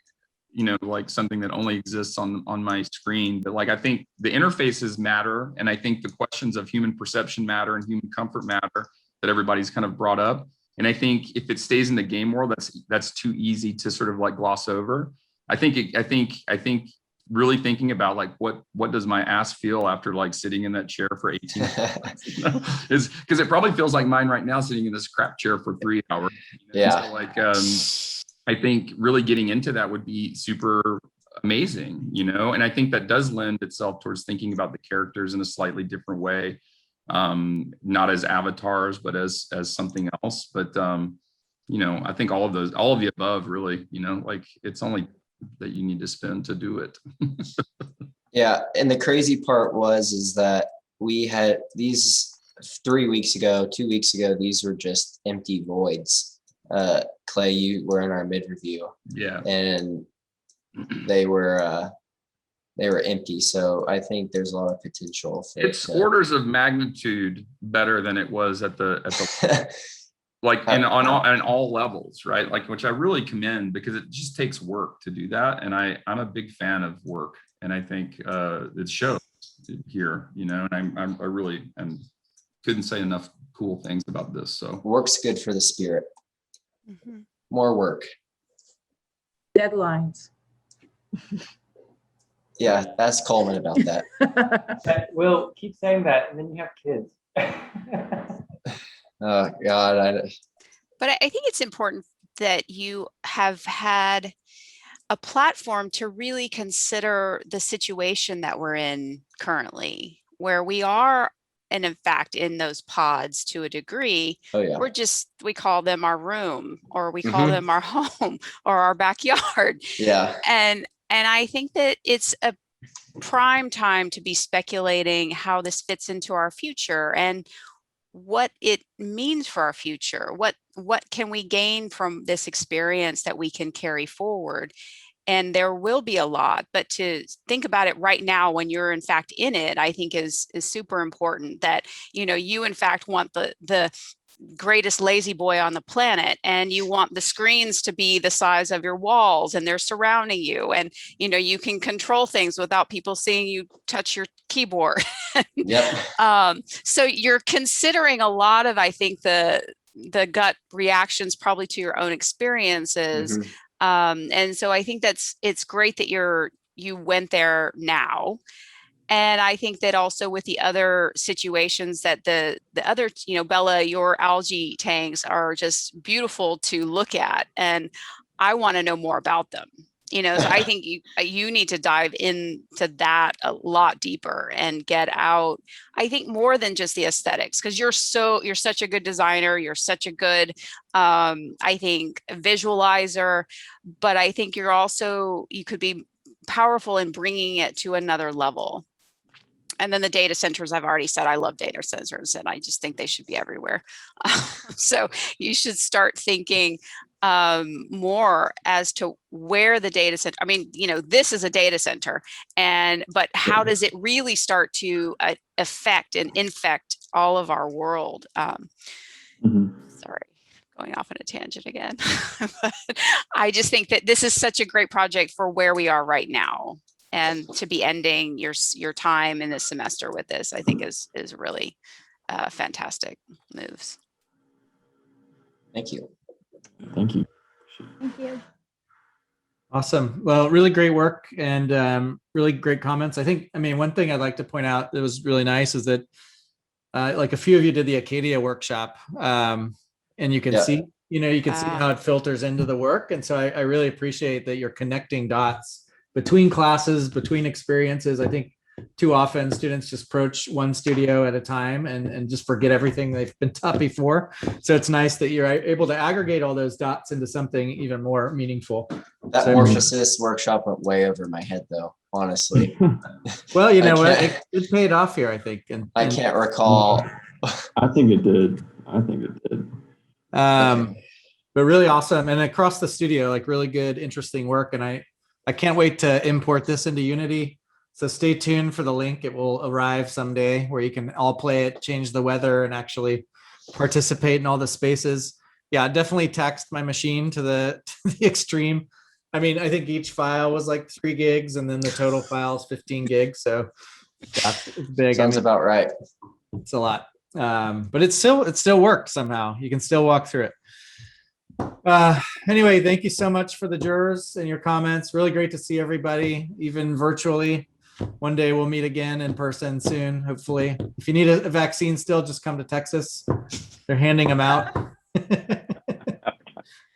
like something that only exists on my screen, but like I think the interfaces matter, and I think the questions of human perception matter and human comfort matter that everybody's kind of brought up. And I think if it stays in the game world, that's too easy to sort of like gloss over. I think really thinking about like what does my ass feel after like sitting in that chair for 18 months, is because it probably feels like mine right now, sitting in this crap chair for 3 hours. Yeah. So like I think really getting into that would be super amazing, and I think that does lend itself towards thinking about the characters in a slightly different way. Not as avatars, but as something else. But I think all of the above, really, like it's only that you need to spend to do it. Yeah, and the crazy part is that we had these 2 weeks ago, these were just empty voids. Clay, you were in our mid review. Yeah. And they were empty. So I think there's a lot of potential. It's orders of magnitude better than it was at the like on all levels, right? Like, which I really commend, because it just takes work to do that. And I'm a big fan of work, and I think it shows here, and I really couldn't say enough cool things about this. So work's good for the spirit. More work. Deadlines. Yeah, that's Coleman about that. Will, keep saying that, and then you have kids. Oh God, But I think it's important that you have had a platform to really consider the situation that we're in currently, where we are, and in fact, in those pods to a degree. Oh yeah. We call them our room, or we call them our home, or our backyard. Yeah. And I think that it's a prime time to be speculating how this fits into our future and what it means for our future. What can we gain from this experience that we can carry forward? And there will be a lot, but to think about it right now when you're in fact in it, I think is super important. That you in fact want the greatest lazy boy on the planet, and you want the screens to be the size of your walls, and they're surrounding you, and you can control things without people seeing you touch your keyboard. Yep. So you're considering a lot of, I think, the gut reactions probably to your own experiences. And so I think it's great that you went there now. And I think that also with the other situations that the other, Bella, your algae tanks are just beautiful to look at. And I want to know more about them. So I think you need to dive into that a lot deeper and get out, I think, more than just the aesthetics, because you're such a good designer. You're such a good, I think, visualizer, but I think you could be powerful in bringing it to another level. And then the data centers, I've already said, I love data centers, and I just think they should be everywhere. So you should start thinking more as to where the data center, this is a data center, but how does it really start to affect and infect all of our world? Sorry, going off on a tangent again. But I just think that this is such a great project for where we are right now. And to be ending your time in this semester with this, I think is really fantastic moves. Thank you. Thank you. Thank you. Awesome. Well, really great work and really great comments. I mean, one thing I'd like to point out that was really nice is that like a few of you did the Acadia workshop, and you can Yeah. see, you can see Ah. how it filters into the work. And so I really appreciate that you're connecting dots between classes, between experiences. I think too often students just approach one studio at a time and just forget everything they've been taught before. So it's nice that you're able to aggregate all those dots into something even more meaningful. That So- Morphosis workshop went way over my head, though. Honestly, Well, you I know what? can't- It paid off here, I think. I can't recall. I think it did. I think it did. But really awesome. And across the studio, like really good, interesting work. And I can't wait to import this into Unity. So stay tuned for the link. It will arrive someday where you can all play it, change the weather, and actually participate in all the spaces. Yeah, definitely taxed my machine to the extreme. I mean, I think each file was like 3 gigs, and then the total file is 15 gigs. So yeah, it's big. Sounds about right. It's a lot. But it still works somehow. You can still walk through it. Anyway, thank you so much for the jurors and your comments. Really great to see everybody, even virtually. One day we'll meet again in person soon, hopefully. If you need a vaccine still, just come to Texas. They're handing them out.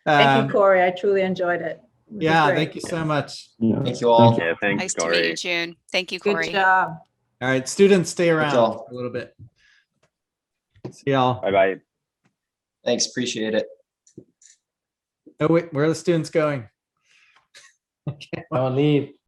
Thank you, Kory. I truly enjoyed it. It was Yeah, great. thank you so much. Yeah. Thank you all. Yeah, thanks, Nice to meet Kory. you, June. Thank you, Good Kory. job. All right, students, stay around y'all. for a little bit. See y'all. Bye-bye. Thanks. Appreciate it. Oh, wait, where are the students going? Don't leave.